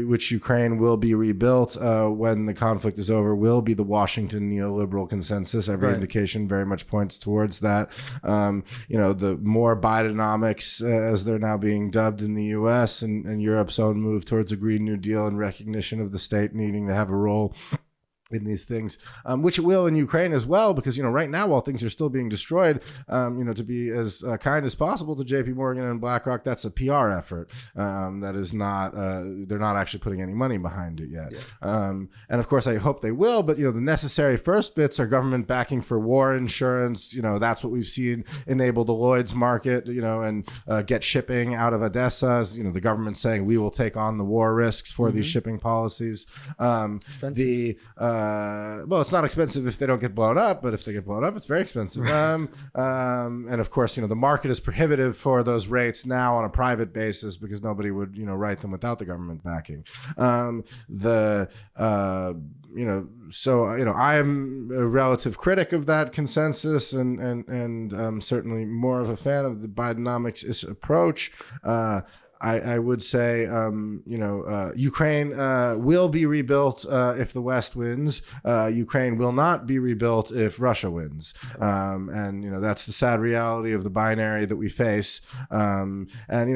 which Ukraine will be rebuilt when the conflict is over will be the Washington neoliberal consensus. Every indication very much points towards that. The more Bidenomics, as they're now being dubbed in the U.S. and Europe's own move towards a Green New Deal and recognition of the state needing to have a role in these things, which it will in Ukraine as well, because right now, while things are still being destroyed, to be as kind as possible to JP Morgan and BlackRock, that's a PR effort. That is not they're not actually putting any money behind it yet. And of course I hope they will, but the necessary first bits are government backing for war insurance. That's what we've seen enable the Lloyd's market, and get shipping out of Odessa. The government saying we will take on the war risks for these shipping policies. Well, it's not expensive if they don't get blown up, but if they get blown up, it's very expensive. And of course, the market is prohibitive for those rates now on a private basis because nobody would, write them without the government backing. So I am a relative critic of that consensus, and certainly more of a fan of the Bidenomics approach. I would say, Ukraine will be rebuilt if the West wins. Ukraine will not be rebuilt if Russia wins. And that's the sad reality of the binary that we face. And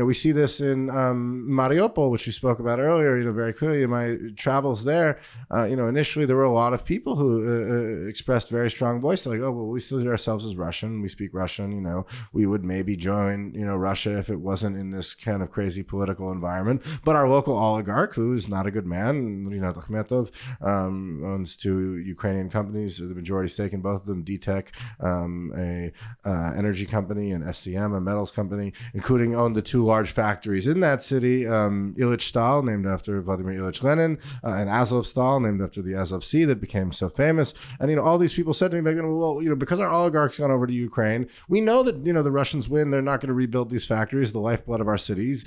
we see this in Mariupol, which we spoke about earlier, very clearly in my travels there. Initially there were a lot of people who expressed very strong voice, like, oh, well, we see ourselves as Russian. We speak Russian. We would maybe join, Russia if it wasn't in this kind of crazy political environment. But our local oligarch, who is not a good man, Rinat Akhmetov, owns two Ukrainian companies, the majority stake in both of them, DTEC, a energy company, and SCM, a metals company, including owned the two large factories in that city, Ilyich Stal, named after Vladimir Ilyich Lenin, and Azov Stal, named after the Azov Sea that became so famous. And, all these people said to me, well, because our oligarchs gone over to Ukraine, we know that, the Russians win, they're not going to rebuild these factories, the lifeblood of our cities.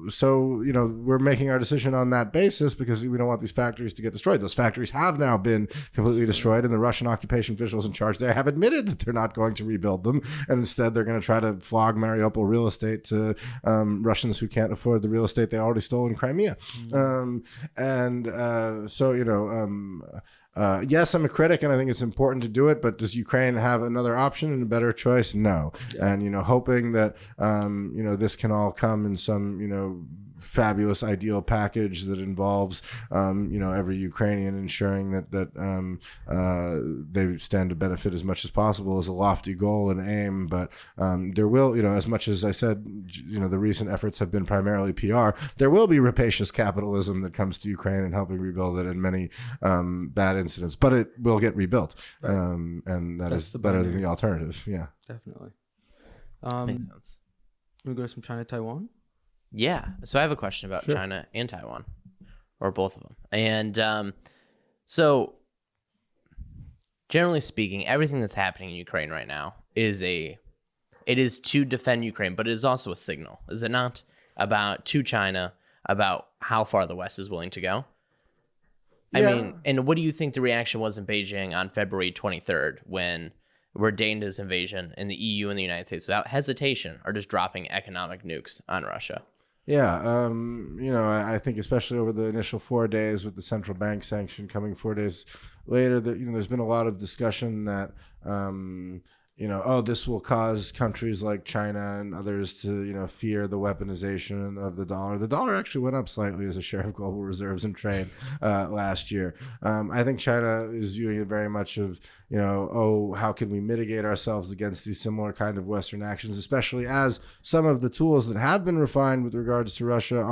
So we're making our decision on that basis because we don't want these factories to get destroyed. Those factories have now been completely destroyed, and the Russian occupation officials in charge there have admitted that they're not going to rebuild them, and instead they're going to try to flog Mariupol real estate to Russians who can't afford the real estate they already stole in Crimea. Yes, I'm a critic, and I think it's important to do it, but does Ukraine have another option and a better choice? No. And, hoping that, this can all come in some, fabulous ideal package that involves every Ukrainian ensuring that they stand to benefit as much as possible is a lofty goal and aim. But there will, as much as I said, the recent efforts have been primarily PR, there will be rapacious capitalism that comes to Ukraine and helping rebuild it in many bad incidents, but it will get rebuilt. Right. And that's better than the alternative. Yeah,
definitely.
Makes sense.
We go from China to Taiwan.
Yeah. So I have a question about China and Taiwan, or both of them. And so generally speaking, everything that's happening in Ukraine right now it is to defend Ukraine, but it is also a signal, is it not, to China about how far the West is willing to go? I mean, and what do you think the reaction was in Beijing on February 23rd when we're deigned his invasion and the EU and the United States without hesitation are just dropping economic nukes on Russia?
Yeah, I think especially over the initial 4 days with the central bank sanction coming 4 days later, that there's been a lot of discussion that this will cause countries like China and others to fear the weaponization of the dollar. The dollar actually went up slightly as a share of global reserves and trade last year. I think China is viewing it very much of how can we mitigate ourselves against these similar kind of Western actions, especially as some of the tools that have been refined with regards to Russia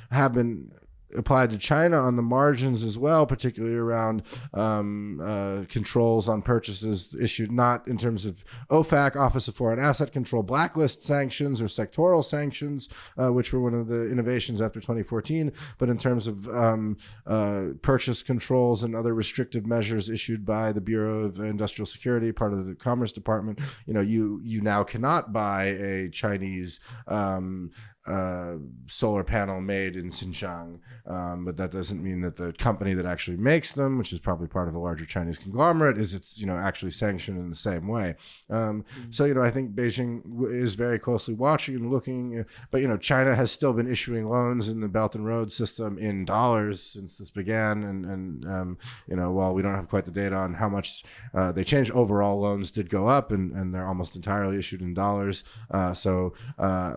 have been applied to China on the margins as well, particularly around controls on purchases issued not in terms of OFAC, Office of Foreign Asset Control, blacklist sanctions or sectoral sanctions, which were one of the innovations after 2014, but in terms of purchase controls and other restrictive measures issued by the Bureau of Industrial Security, part of the Commerce Department. You now cannot buy a Chinese solar panel made in Xinjiang, but that doesn't mean that the company that actually makes them, which is probably part of a larger Chinese conglomerate, is actually sanctioned in the same way. So I think Beijing is very closely watching and looking, but China has still been issuing loans in the Belt and Road system in dollars since this began, and while we don't have quite the data on how much they changed, overall loans did go up, and they're almost entirely issued in dollars. So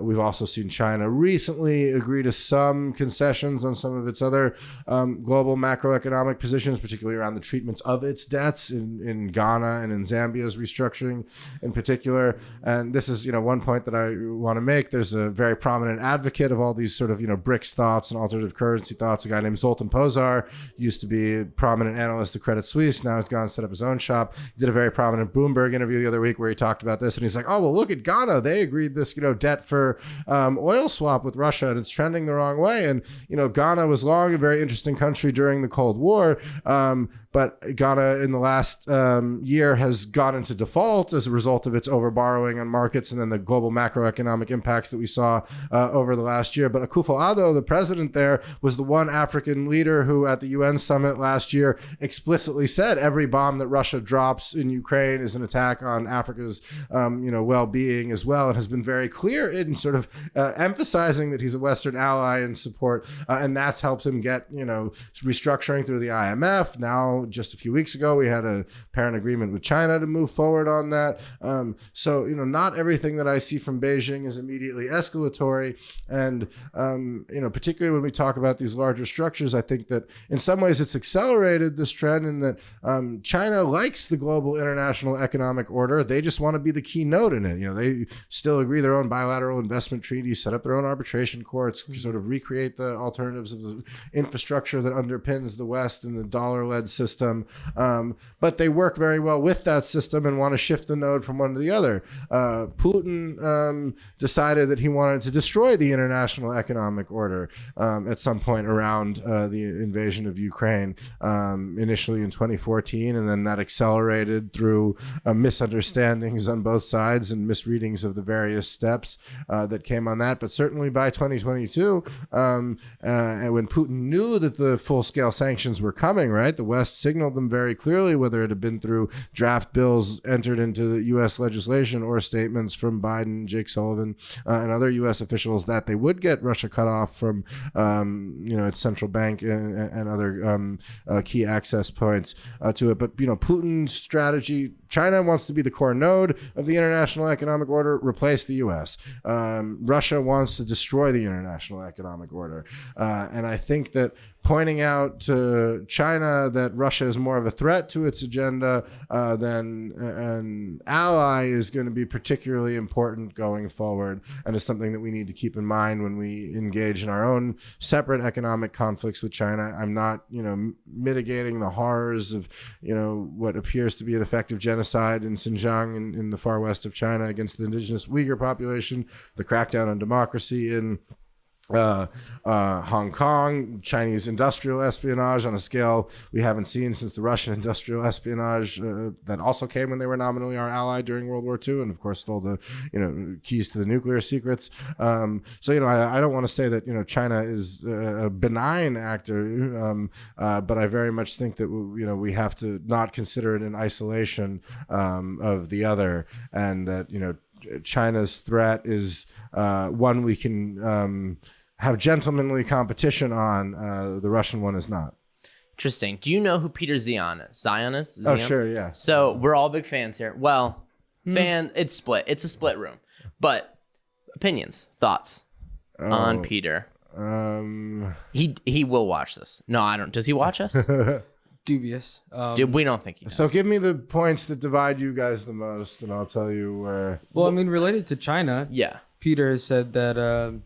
we've also seen China recently agree to some concessions on some of its other global macroeconomic positions, particularly around the treatments of its debts in Ghana and in Zambia's restructuring in particular. And this is, one point that I want to make. There's a very prominent advocate of all these sort of, BRICS thoughts and alternative currency thoughts. A guy named Zoltan Pozsar, used to be a prominent analyst at Credit Suisse. Now he's gone and set up his own shop. He did a very prominent Bloomberg interview the other week where he talked about this. And he's like, oh, well, look at Ghana. They agreed this, debt for oil swap with Russia, and it's trending the wrong way. And Ghana was long a very interesting country during the Cold War, but Ghana in the last year has gone into default as a result of its overborrowing on markets and then the global macroeconomic impacts that we saw over the last year. But Akufo-Addo, the president there, was the one African leader who at the UN summit last year explicitly said every bomb that Russia drops in Ukraine is an attack on Africa's well-being as well, and has been very clear in sort of emphasizing that he's a Western ally and support, and that's helped him get restructuring through the IMF. Now, just a few weeks ago, we had a parent agreement with China to move forward on that. So not everything that I see from Beijing is immediately escalatory, and particularly when we talk about these larger structures, I think that in some ways it's accelerated this trend in that China likes the global international economic order. They just want to be the keynote in it. They still agree their own bilateral investment treaties, set up their own arbitration courts, sort of recreate the alternatives of the infrastructure that underpins the West and the dollar-led system. But they work very well with that system and want to shift the node from one to the other. Putin decided that he wanted to destroy the international economic order at some point around the invasion of Ukraine, initially in 2014, and then that accelerated through misunderstandings on both sides and misreadings of the various steps that came on that. But certainly by 2022, and when Putin knew that the full-scale sanctions were coming, right, the West signaled them very clearly, whether it had been through draft bills entered into the U.S. legislation or statements from Biden, Jake Sullivan, and other U.S. officials, that they would get Russia cut off from, its central bank and other key access points to it. But, Putin's strategy, China wants to be the core node of the international economic order, replace the U.S. Russia wants to destroy the international economic order. And I think that pointing out to China that Russia is more of a threat to its agenda than an ally is going to be particularly important going forward, and is something that we need to keep in mind when we engage in our own separate economic conflicts with China. I'm not, mitigating the horrors of, what appears to be an effective genocide in Xinjiang in the far west of China against the indigenous Uyghur population, the crackdown on democracy in Hong Kong, Chinese industrial espionage on a scale we haven't seen since the Russian industrial espionage that also came when they were nominally our ally during World War II, and of course stole the keys to the nuclear secrets. I don't want to say that China is a benign actor, but I very much think that we have to not consider it in isolation of the other, and that China's threat is one we can have gentlemanly competition on. The Russian one is not.
Interesting. Do you know who Peter Zion is? Zion is?
Oh, sure, yeah.
So we're all big fans here. Well, it's split. It's a split room. But opinions, thoughts on Peter. He will watch this. No, I don't. Does he watch us?
Dubious.
We don't think he does.
So give me the points that divide you guys the most, and I'll tell you where.
Well, related to China,
yeah.
Peter has said that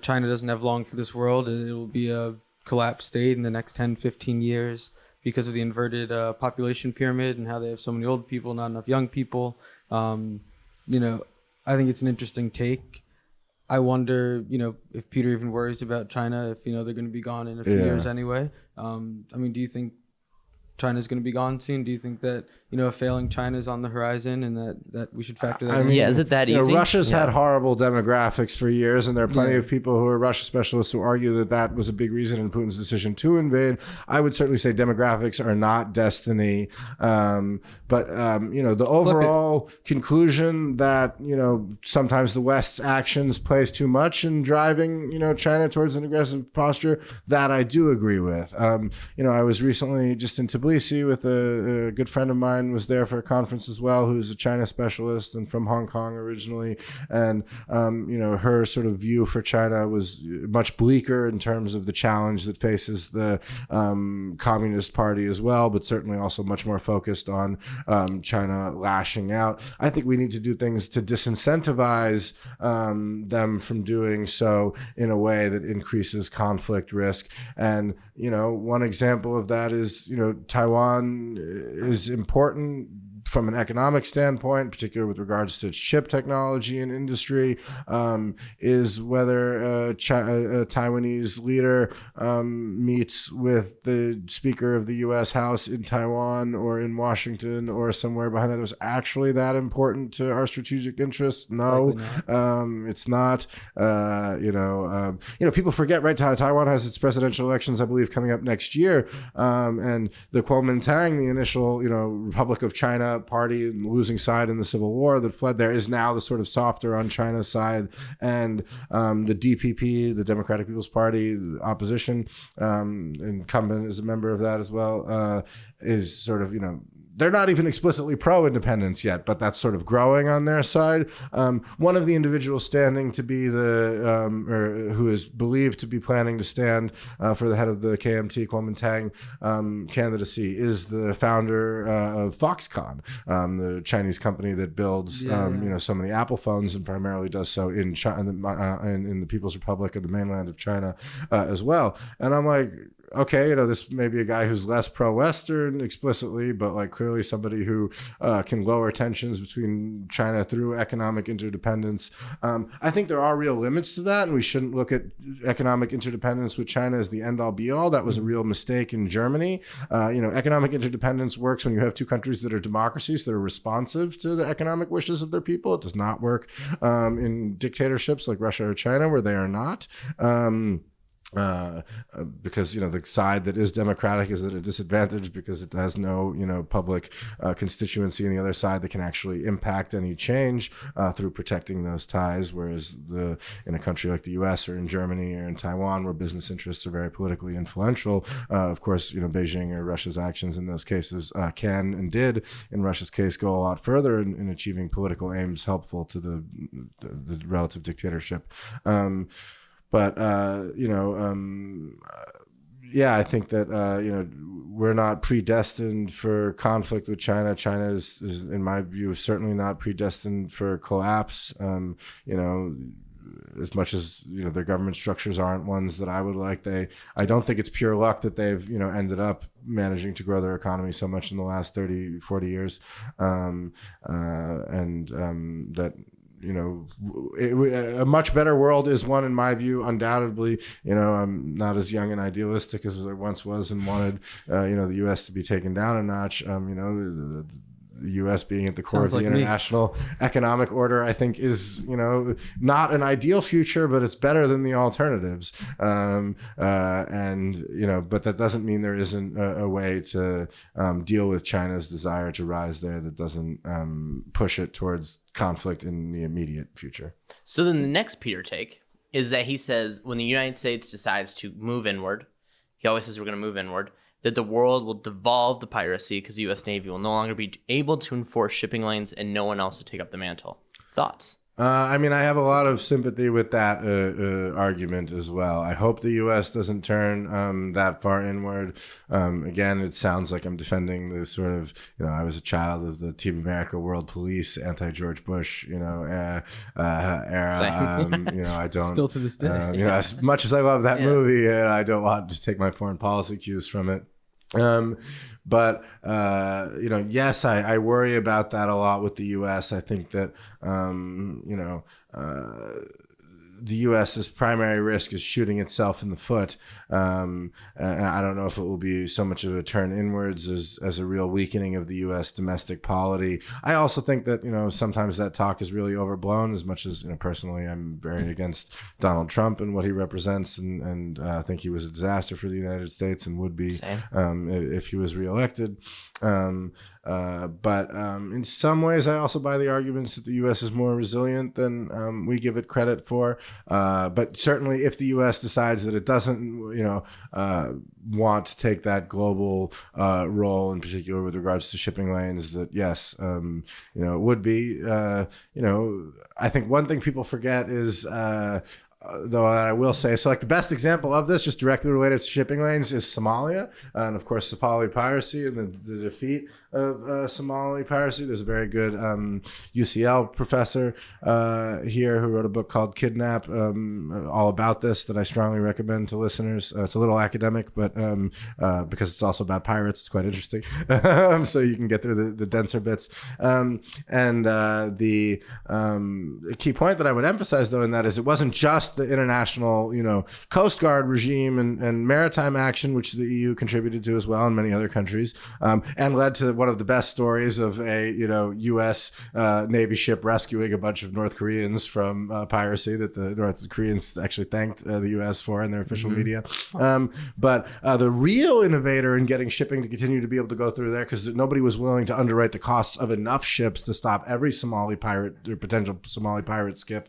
China doesn't have long for this world, and it will be a collapsed state in the next 10, 15 years because of the inverted population pyramid and how they have so many old people, not enough young people. I think it's an interesting take. I wonder, if Peter even worries about China, if, they're going to be gone in a few years anyway. Do you think China's going to be gone soon? Do you think that a failing China is on the horizon, and that we should factor that in?
Yeah, is it that easy?
Russia's had horrible demographics for years, and there are plenty of people who are Russia specialists who argue that was a big reason in Putin's decision to invade. I would certainly say demographics are not destiny, but the overall conclusion that sometimes the West's actions plays too much in driving China towards an aggressive posture, that I do agree with. I was recently just in Tbilisi with a good friend of mine, was there for a conference as well, who's a China specialist and from Hong Kong originally. And, her sort of view for China was much bleaker in terms of the challenge that faces the Communist Party as well, but certainly also much more focused on China lashing out. I think we need to do things to disincentivize them from doing so in a way that increases conflict risk. And, one example of that is, Taiwan is important from an economic standpoint, particularly with regards to chip technology and industry, is whether a Taiwanese leader meets with the Speaker of the U.S. House in Taiwan or in Washington or somewhere behind that. Was actually that important to our strategic interests? No, it's not. People forget, right? Taiwan has its presidential elections, I believe, coming up next year, and the Kuomintang, the initial, Republic of China party and losing side in the Civil War that fled there, is now the sort of softer on China's side, and the DPP, the Democratic People's Party, the opposition, incumbent is a member of that as well, is sort of they're not even explicitly pro-independence yet, but that's sort of growing on their side. One of the individuals standing to be or who is believed to be planning to stand for the head of the KMT, Kuomintang, candidacy is the founder of Foxconn, the Chinese company that builds, so many Apple phones, and primarily does so in China, in the People's Republic of the mainland of China as well. And I'm like, okay, this may be a guy who's less pro-Western explicitly, but clearly somebody who can lower tensions between China through economic interdependence. I think there are real limits to that, and we shouldn't look at economic interdependence with China as the end-all be-all. That was a real mistake in Germany. Economic interdependence works when you have two countries that are democracies that are responsive to the economic wishes of their people. It does not work in dictatorships like Russia or China, where they are not. because the side that is democratic is at a disadvantage because it has no public constituency on the other side that can actually impact any change through protecting those ties, whereas in a country like the US or in Germany or in Taiwan, where business interests are very politically influential, of course Beijing or Russia's actions in those cases can and did in Russia's case go a lot further in achieving political aims helpful to the relative dictatorship. But yeah, I think that we're not predestined for conflict with China. China is in my view, certainly not predestined for collapse. As much as their government structures aren't ones that I would like. I don't think it's pure luck that they've ended up managing to grow their economy so much in the last 30, 40 years, that. A much better world is one, in my view, undoubtedly. I'm not as young and idealistic as I once was and wanted, the U.S. to be taken down a notch. The U.S. being at the core of the international economic order, I think is, not an ideal future, but it's better than the alternatives. But that doesn't mean there isn't a way to deal with China's desire to rise there that doesn't push it towards conflict in the immediate future.
So then the next Peter take is that he says when the United States decides to move inward, he always says we're going to move inward, that the world will devolve to piracy because the U.S. Navy will no longer be able to enforce shipping lanes and no one else will take up the mantle. Thoughts?
I have a lot of sympathy with that argument as well. I hope the U.S. doesn't turn that far inward. Again, it sounds like I'm defending the sort of, I was a child of the Team America World Police, anti-George Bush, era. I don't. Still to this day. As much as I love that movie, I don't want to take my foreign policy cues from it. But yes, I worry about that a lot with the U.S. I think that, the U.S.'s primary risk is shooting itself in the foot. And I don't know if it will be so much of a turn inwards as a real weakening of the U.S. domestic polity. I also think that, sometimes that talk is really overblown, as much as, personally, I'm very against Donald Trump and what he represents. And I think he was a disaster for the United States and would be if he was reelected. But in some ways, I also buy the arguments that the U.S. is more resilient than we give it credit for. But certainly, if the U.S. decides that it doesn't, want to take that global role, in particular with regards to shipping lanes, that yes, it would be. I think one thing people forget is. Though I will say, so like the best example of this, just directly related to shipping lanes, is Somalia, and of course Somali piracy and the defeat of Somali piracy. There's a very good UCL professor here who wrote a book called Kidnap, all about this, that I strongly recommend to listeners. It's a little academic, but because it's also about pirates, it's quite interesting. So you can get through the denser bits. The key point that I would emphasize, though, in that is it wasn't just the international, Coast Guard regime and maritime action, which the EU contributed to as well, and many other countries, and led to one of the best stories of a, U.S. Navy ship rescuing a bunch of North Koreans from piracy that the North Koreans actually thanked the U.S. for in their official media. But the real innovator in getting shipping to continue to be able to go through there, because nobody was willing to underwrite the costs of enough ships to stop every Somali pirate or potential Somali pirate skiff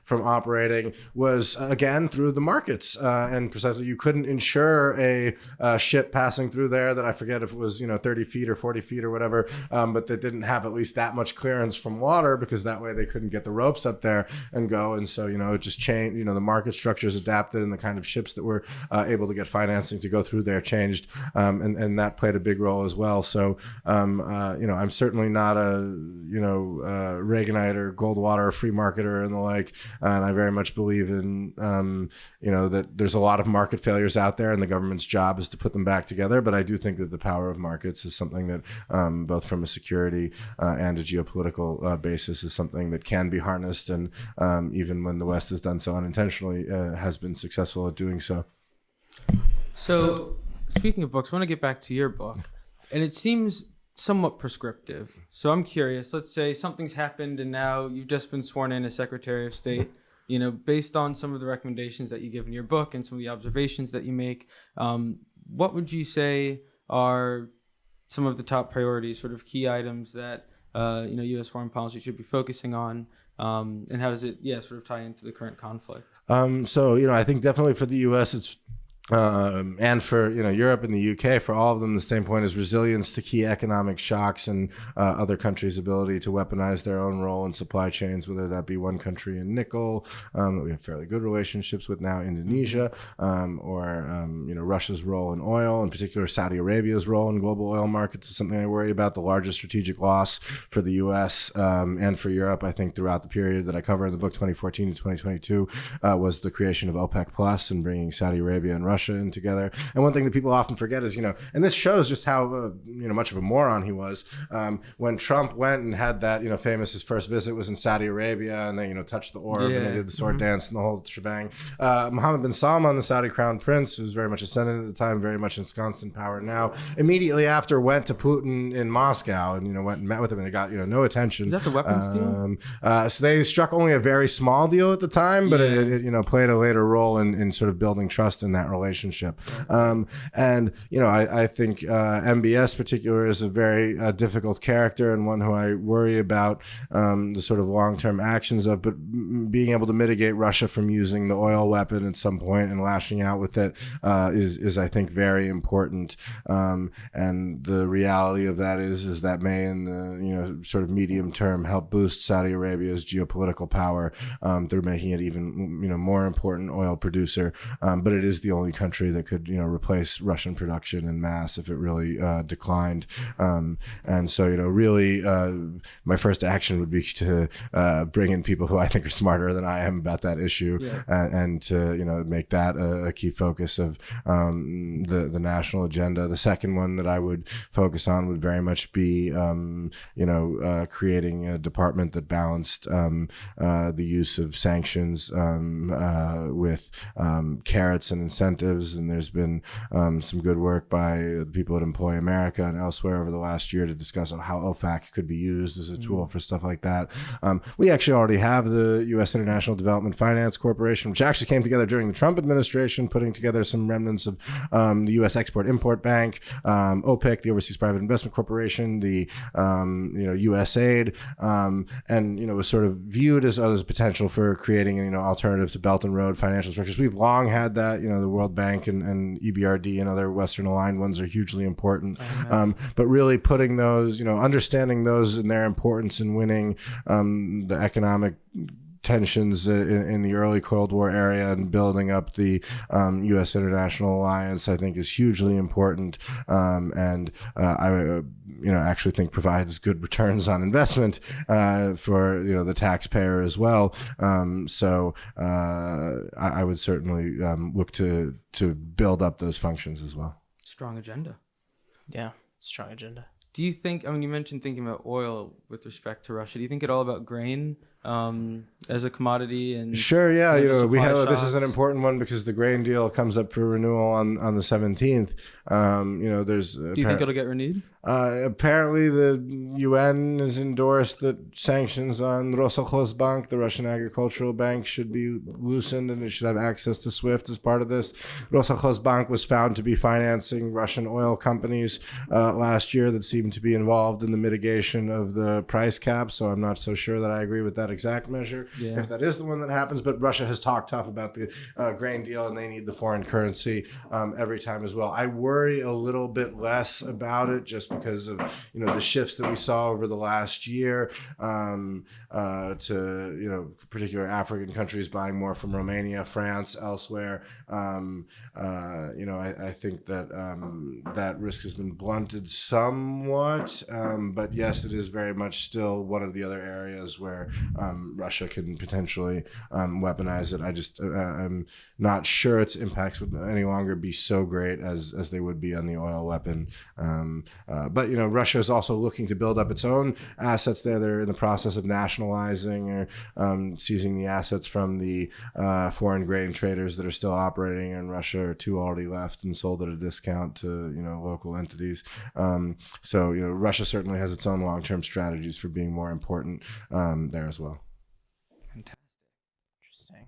from operating, was again through the markets, and precisely you couldn't insure a ship passing through there that I forget if it was 30 feet or 40 feet or whatever, but that didn't have at least that much clearance from water, because that way they couldn't get the ropes up there and go. And so it just changed. The market structures adapted, and the kind of ships that were able to get financing to go through there changed, and that played a big role as well. So I'm certainly not a Reaganite or Goldwater free marketer and the like, and I very much believe in that there's a lot of market failures out there, and the government's job is to put them back together. But I do think that the power of markets is something that both from a security and a geopolitical basis is something that can be harnessed, and even when the West has done so unintentionally, has been successful at doing so.
So speaking of books, I want to get back to your book, and it seems somewhat prescriptive. So I'm curious, let's say something's happened and now you've just been sworn in as Secretary of State. based on some of the recommendations that you give in your book and some of the observations that you make, what would you say are some of the top priorities, sort of key items that U.S. foreign policy should be focusing on, and how does it, sort of tie into the current conflict?
I think definitely for the U.S. it's and for Europe and the UK, for all of them, the same point is resilience to key economic shocks and other countries' ability to weaponize their own role in supply chains, whether that be one country in nickel that we have fairly good relationships with now, Indonesia, or Russia's role in oil, in particular Saudi Arabia's role in global oil markets is something I worry about. The largest strategic loss for the US and for Europe, I think, throughout the period that I cover in the book 2014 to 2022 was the creation of OPEC Plus and bringing Saudi Arabia and Russia in together. And one thing that people often forget is, and this shows just how, much of a moron he was. When Trump went and had that, famous, his first visit was in Saudi Arabia, and they, touched the orb and they did the sword dance and the whole shebang. Mohammed bin Salman, the Saudi crown prince, who was very much ascendant at the time, very much ensconced in power now, immediately after went to Putin in Moscow and, went and met with him, and they got, no attention.
Is that the weapons deal?
So they struck only a very small deal at the time, but it played a later role in sort of building trust in that relationship. I think MBS particular is a very difficult character and one who I worry about the sort of long-term actions of, but being able to mitigate Russia from using the oil weapon at some point and lashing out with it is I think very important. And the reality of that is that may in the sort of medium term help boost Saudi Arabia's geopolitical power through making it even more important oil producer. But it is the only country that could replace Russian production en masse if it really declined. And so really my first action would be to bring in people who I think are smarter than I am about that issue, and to make that a key focus of the national agenda. The second one that I would focus on would very much be creating a department that balanced the use of sanctions with carrots and incentives. And there's been some good work by the people at Employ America and elsewhere over the last year to discuss how OFAC could be used as a tool for stuff like that. We actually already have the U.S. International Development Finance Corporation, which actually came together during the Trump administration, putting together some remnants of the U.S. Export-Import Bank, OPIC, the Overseas Private Investment Corporation, the USAID, and was sort of viewed as potential for creating an alternative to Belt and Road financial structures. We've long had that. The World Bank and EBRD and other Western aligned ones are hugely important. But really putting those, understanding those and their importance in winning the economic tensions in the early Cold War area and building up the U.S. international alliance, I think, is hugely important, and I actually think provides good returns on investment for the taxpayer as well. So I would certainly look to build up those functions as well.
Strong agenda.
Yeah, strong agenda.
Do you think, you mentioned thinking about oil with respect to Russia. Do you think at all about grain as a commodity? And
sure, yeah. We have this is an important one because the grain deal comes up for renewal on the 17th. There's.
Do you think it'll get renewed?
Apparently, the UN has endorsed that sanctions on Roskosbank, the Russian agricultural bank, should be loosened, and it should have access to SWIFT as part of this. Roskosbank was found to be financing Russian oil companies last year that seemed to be involved in the mitigation of the price cap. So I'm not so sure that I agree with that exact measure, if that is the one that happens. But Russia has talked tough about the grain deal, and they need the foreign currency every time as well. I worry a little bit less about it just because of the shifts that we saw over the last year to particular African countries buying more from Romania, France, elsewhere. I think that that risk has been blunted somewhat, but yes, it is very much still one of the other areas where Russia can potentially weaponize it. I'm not sure its impacts would any longer be so great as they would be on the oil weapon. But Russia is also looking to build up its own assets there. They're in the process of nationalizing or seizing the assets from the foreign grain traders that are still operating in Russia, or two already left and sold at a discount to local entities. So Russia certainly has its own long-term strategies for being more important there as well.
Fantastic. Interesting.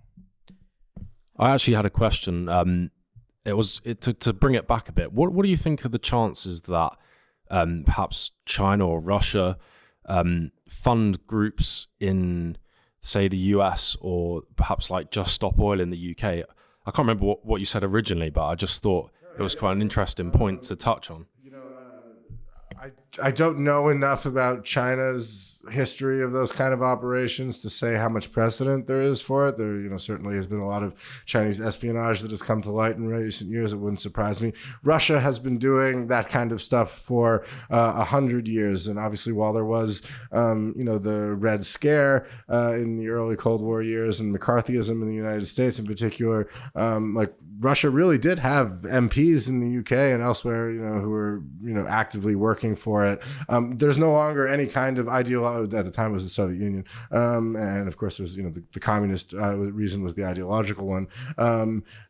I actually had a question. To bring it back a bit. What do you think are the chances that perhaps China or Russia fund groups in, say, the US, or perhaps like Just Stop Oil in the UK? I can't remember what you said originally, but I just thought it was quite an interesting point to touch on.
I don't know enough about China's history of those kind of operations to say how much precedent there is for it. There, certainly has been a lot of Chinese espionage that has come to light in recent years. It wouldn't surprise me. Russia has been doing that kind of stuff for 100 years. And obviously, while there was, the Red Scare in the early Cold War years and McCarthyism in the United States in particular, Russia really did have MPs in the UK and elsewhere, who were, actively working for it. There's no longer any kind of ideology. At the time it was the Soviet Union. And of course there's, the communist reason was the ideological one.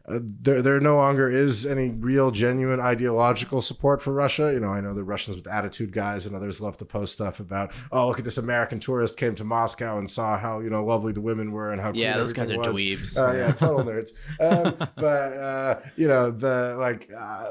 There no longer is any real genuine ideological support for Russia. I know the Russians with attitude guys and others love to post stuff about, oh, look at this American tourist came to Moscow and saw how, lovely the women were and how cool
those guys are
was.
dweebs.
Yeah, total nerds.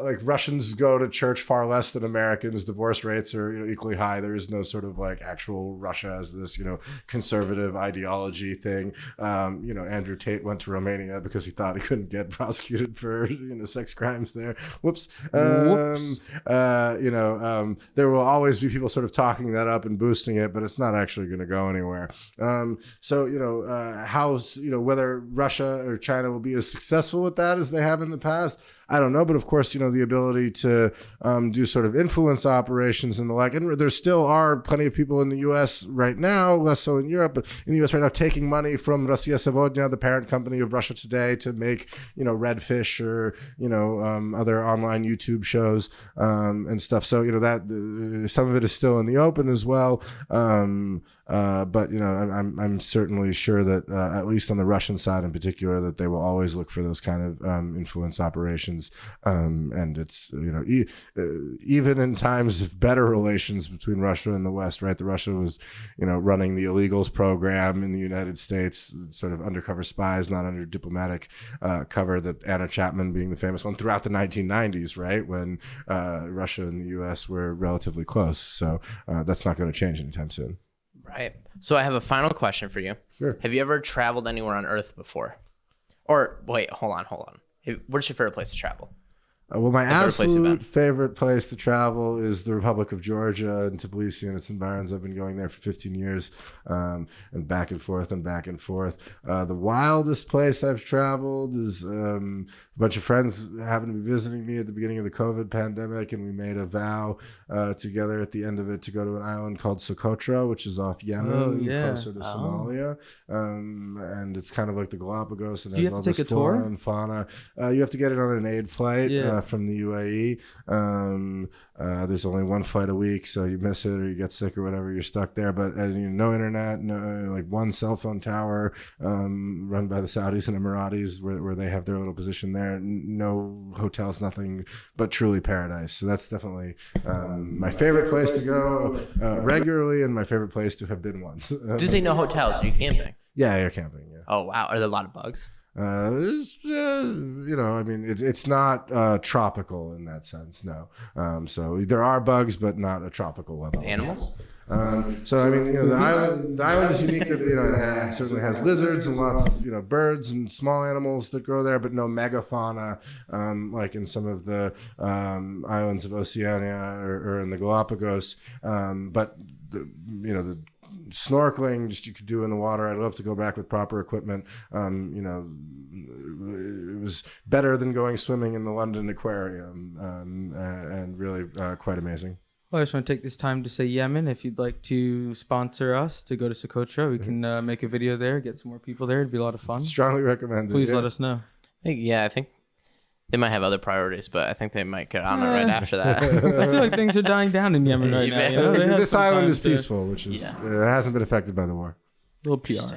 Like Russians go to church far less than Americans. Divorce rates are equally high. There is no sort of like actual Russia as this conservative ideology thing. Andrew Tate went to Romania because he thought he couldn't get prosecuted for sex crimes there. Whoops. There will always be people sort of talking that up and boosting it, but it's not actually going to go anywhere. Whether Russia or China will be as successful with that as they have in the past, I don't know, but of course, the ability to do sort of influence operations and the like. And there still are plenty of people in the U.S. right now, less so in Europe, but in the U.S. right now, taking money from Rossiya Sevodnya, the parent company of Russia Today, to make, Redfish or, other online YouTube shows and stuff. So, that some of it is still in the open as well. But I'm certainly sure that at least on the Russian side in particular, that they will always look for those kind of influence operations. And it's even in times of better relations between Russia and the West, right? The Russia was running the illegals program in the United States, sort of undercover spies, not under diplomatic cover. That Anna Chapman being the famous one throughout the 1990s, right, when Russia and the U.S. were relatively close. So that's not going to change anytime soon.
Right. So I have a final question for you.
Sure.
Have you ever traveled anywhere on Earth before? Or wait, hold on. Where's your favorite place to travel?
Well, my absolute favorite place to travel is the Republic of Georgia and Tbilisi and its environs. I've been going there for 15 years and back and forth. The wildest place I've traveled is a bunch of friends happened to be visiting me at the beginning of the COVID pandemic, and we made a vow together at the end of it to go to an island called Socotra, which is off Yemen, closer to Somalia. And it's kind of like the Galapagos, and has all this flora and fauna. You have to get it on an aid flight. From the UAE. There's only one flight a week, so you miss it or you get sick or whatever, you're stuck there. But as no internet, no one cell phone tower run by the Saudis and Emiratis where they have their little position there. No hotels, nothing but truly paradise. So that's definitely my favorite place to go regularly, and my favorite place to have been once.
Do they no hotels? Are you camping?
Yeah, you're camping. Yeah.
Oh wow, are there a lot of bugs?
It's not tropical in that sense, no. So there are bugs, but not a tropical level.
Animals?
The island is unique. It certainly has lizards and lots of birds and small animals that grow there, but no megafauna like in some of the islands of Oceania or in the Galapagos. But the snorkeling you could do in the water. I'd love to go back with proper equipment. It was better than going swimming in the London Aquarium, and really quite amazing.
Well, I just want to take this time to say, Yemen, if you'd like to sponsor us to go to Socotra, we can make a video there, get some more people there. It'd be a lot of fun.
Strongly recommended.
Please let us know.
I think they might have other priorities, but I think they might get on it right after that.
I feel like things are dying down in Yemen right now.
This island is peaceful, which is it hasn't been affected by the war.
A little PR.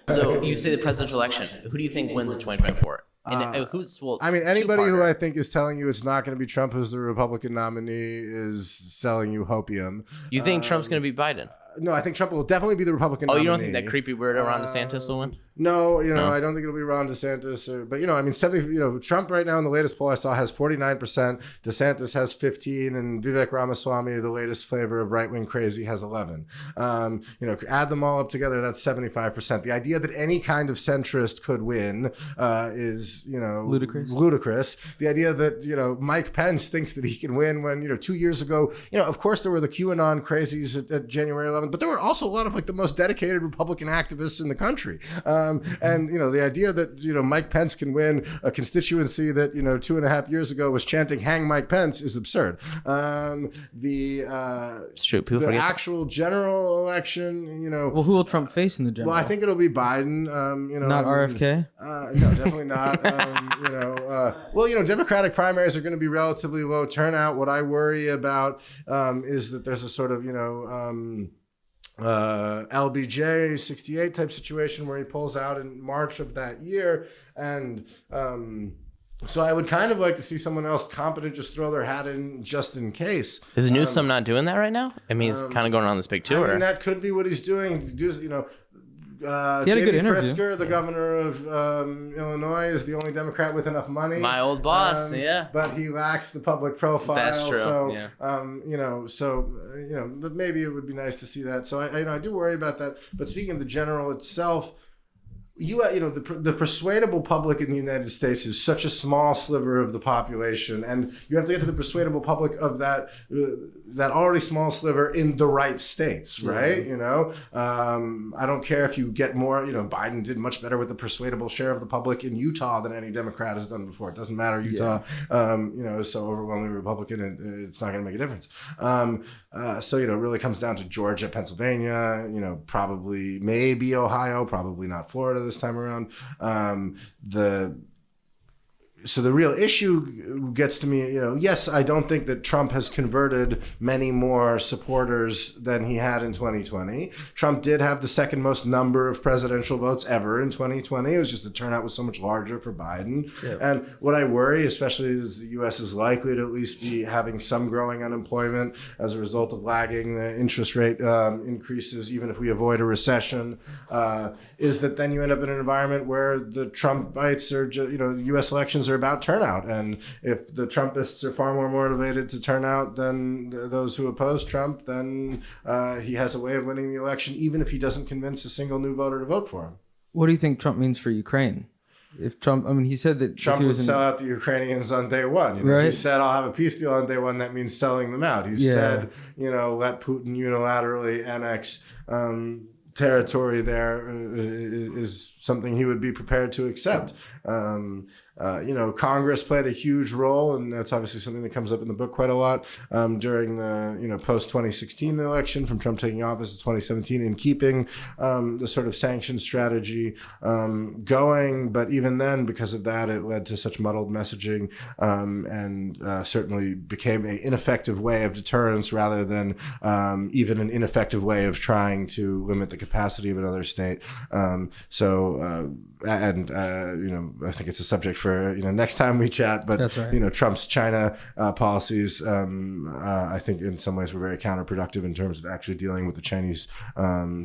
So you say the presidential election. Who do you think wins the 2024?
Anybody who I think is telling you it's not going to be Trump who's the Republican nominee is selling you hopium.
You think Trump's going to be Biden?
No, I think Trump will definitely be the Republican nominee.
You don't think that creepy weirdo Ron DeSantis will win?
No, I don't think it'll be Ron DeSantis. But Trump right now in the latest poll I saw has 49%. DeSantis has 15%, and Vivek Ramaswamy, the latest flavor of right-wing crazy, has 11%. Add them all up together, that's 75%. The idea that any kind of centrist could win is, ludicrous. The idea that, Mike Pence thinks that he can win when, 2 years ago, of course there were the QAnon crazies at January 11th, but there were also a lot of the most dedicated Republican activists in the country. The idea that, Mike Pence can win a constituency that, 2.5 years ago was chanting "Hang Mike Pence" is absurd.
It's true. People
the
forget
actual general election,
Well, who will Trump face in the general?
Well, I think it'll be Biden.
Not RFK?
No, definitely not. Democratic primaries are going to be relatively low turnout. What I worry about is that there's a sort of, LBJ 68 type situation where he pulls out in March of that year. And so I would kind of like to see someone else competent just throw their hat in just in case.
Is Newsom not doing that right now? I mean, he's kind of going on this big tour.
That could be what he's doing.
He had a good interview.
Pritzker, the governor of Illinois, is the only Democrat with enough money.
My old boss,
but he lacks the public profile.
That's true.
So, but maybe it would be nice to see that. So I do worry about that. But speaking of the general itself, the persuadable public in the United States is such a small sliver of the population, and you have to get to the persuadable public of that already small sliver in the right states, right? I don't care if you get more. Biden did much better with the persuadable share of the public in Utah than any Democrat has done before. It doesn't matter. Utah, is so overwhelmingly Republican, it's not going to make a difference. It really comes down to Georgia, Pennsylvania, probably maybe Ohio, probably not Florida this time around. So the real issue gets to me, yes, I don't think that Trump has converted many more supporters than he had in 2020. Trump did have the second most number of presidential votes ever in 2020. It was just the turnout was so much larger for Biden. Yeah. And what I worry, especially is the U.S. is likely to at least be having some growing unemployment as a result of lagging the interest rate increases, even if we avoid a recession, is that then you end up in an environment where the Trumpites are, the U.S. elections are about turnout, and if the Trumpists are far more motivated to turn out than those who oppose Trump, then he has a way of winning the election, even if he doesn't convince a single new voter to vote for him.
What do you think Trump means for Ukraine? If Trump, he said that
Trump would sell out the Ukrainians on day one.
Right?
He said, "I'll have a peace deal on day one." That means selling them out. He said, let Putin unilaterally annex territory there is something he would be prepared to accept. Congress played a huge role, and that's obviously something that comes up in the book quite a lot during the post 2016 election, from Trump taking office to 2017, in keeping the sort of sanctions strategy going. But even then, because of that, it led to such muddled messaging and certainly became an ineffective way of deterrence rather than even an ineffective way of trying to limit the capacity of another state. I think it's a subject for next time we chat. But
that's right.
Trump's China policies, I think in some ways were very counterproductive in terms of actually dealing with the Chinese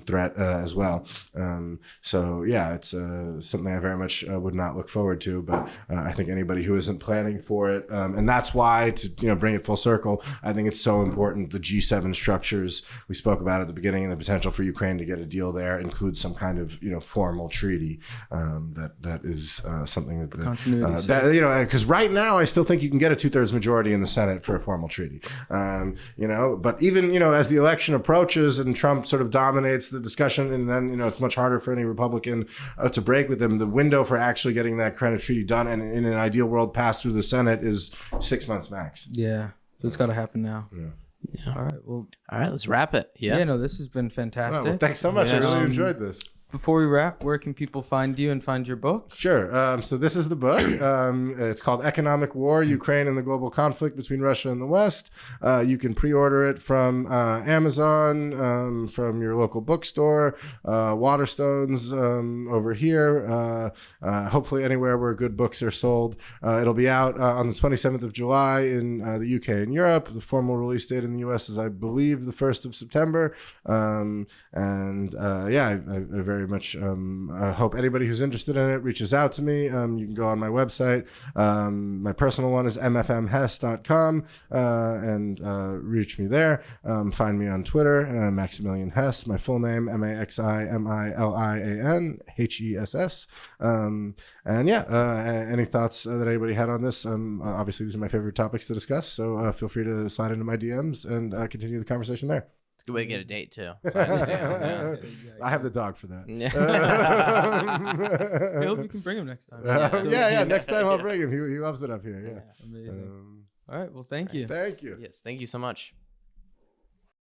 threat as well. It's something I very much would not look forward to. But I think anybody who isn't planning for it, and that's why, to bring it full circle, I think it's so important. The G7 structures we spoke about at the beginning, and the potential for Ukraine to get a deal there includes some kind of formal treaty. That is something that because right now I still think you can get a 2/3 majority in the Senate for a formal treaty. But even as the election approaches and Trump sort of dominates the discussion, and then it's much harder for any Republican to break with him. The window for actually getting that kind of treaty done and in an ideal world passed through the Senate is 6 months max.
Yeah, so it's got to happen now.
Yeah.
All right. Well.
All right. Let's wrap it. Yeah.
No, this has been fantastic.
Well, thanks so much. I really enjoyed this.
before we wrap, where can people find you and find your book?
Sure. So this is the book. It's called Economic War, Ukraine and the Global Conflict Between Russia and the West. You can pre-order it from Amazon, from your local bookstore, Waterstones over here, hopefully anywhere where good books are sold. It'll be out on the 27th of July in the UK and Europe. The formal release date in the US is, I believe, the 1st of September. I very much hope anybody who's interested in it reaches out to me. You can go on my website. My personal one is mfmhess.com and reach me there. Find me on Twitter, Maximilian Hess, my full name, MaximilianHess. Any thoughts that anybody had on this? Obviously, these are my favorite topics to discuss, so feel free to slide into my DMs and continue the conversation there.
It's a good way to get a date, too.
I have the dog for that.
I hope you can bring him next time.
Next time I'll bring him. He loves it up here. Yeah.
Amazing. All right. Well, thank you.
Thank you.
Yes, thank you so much.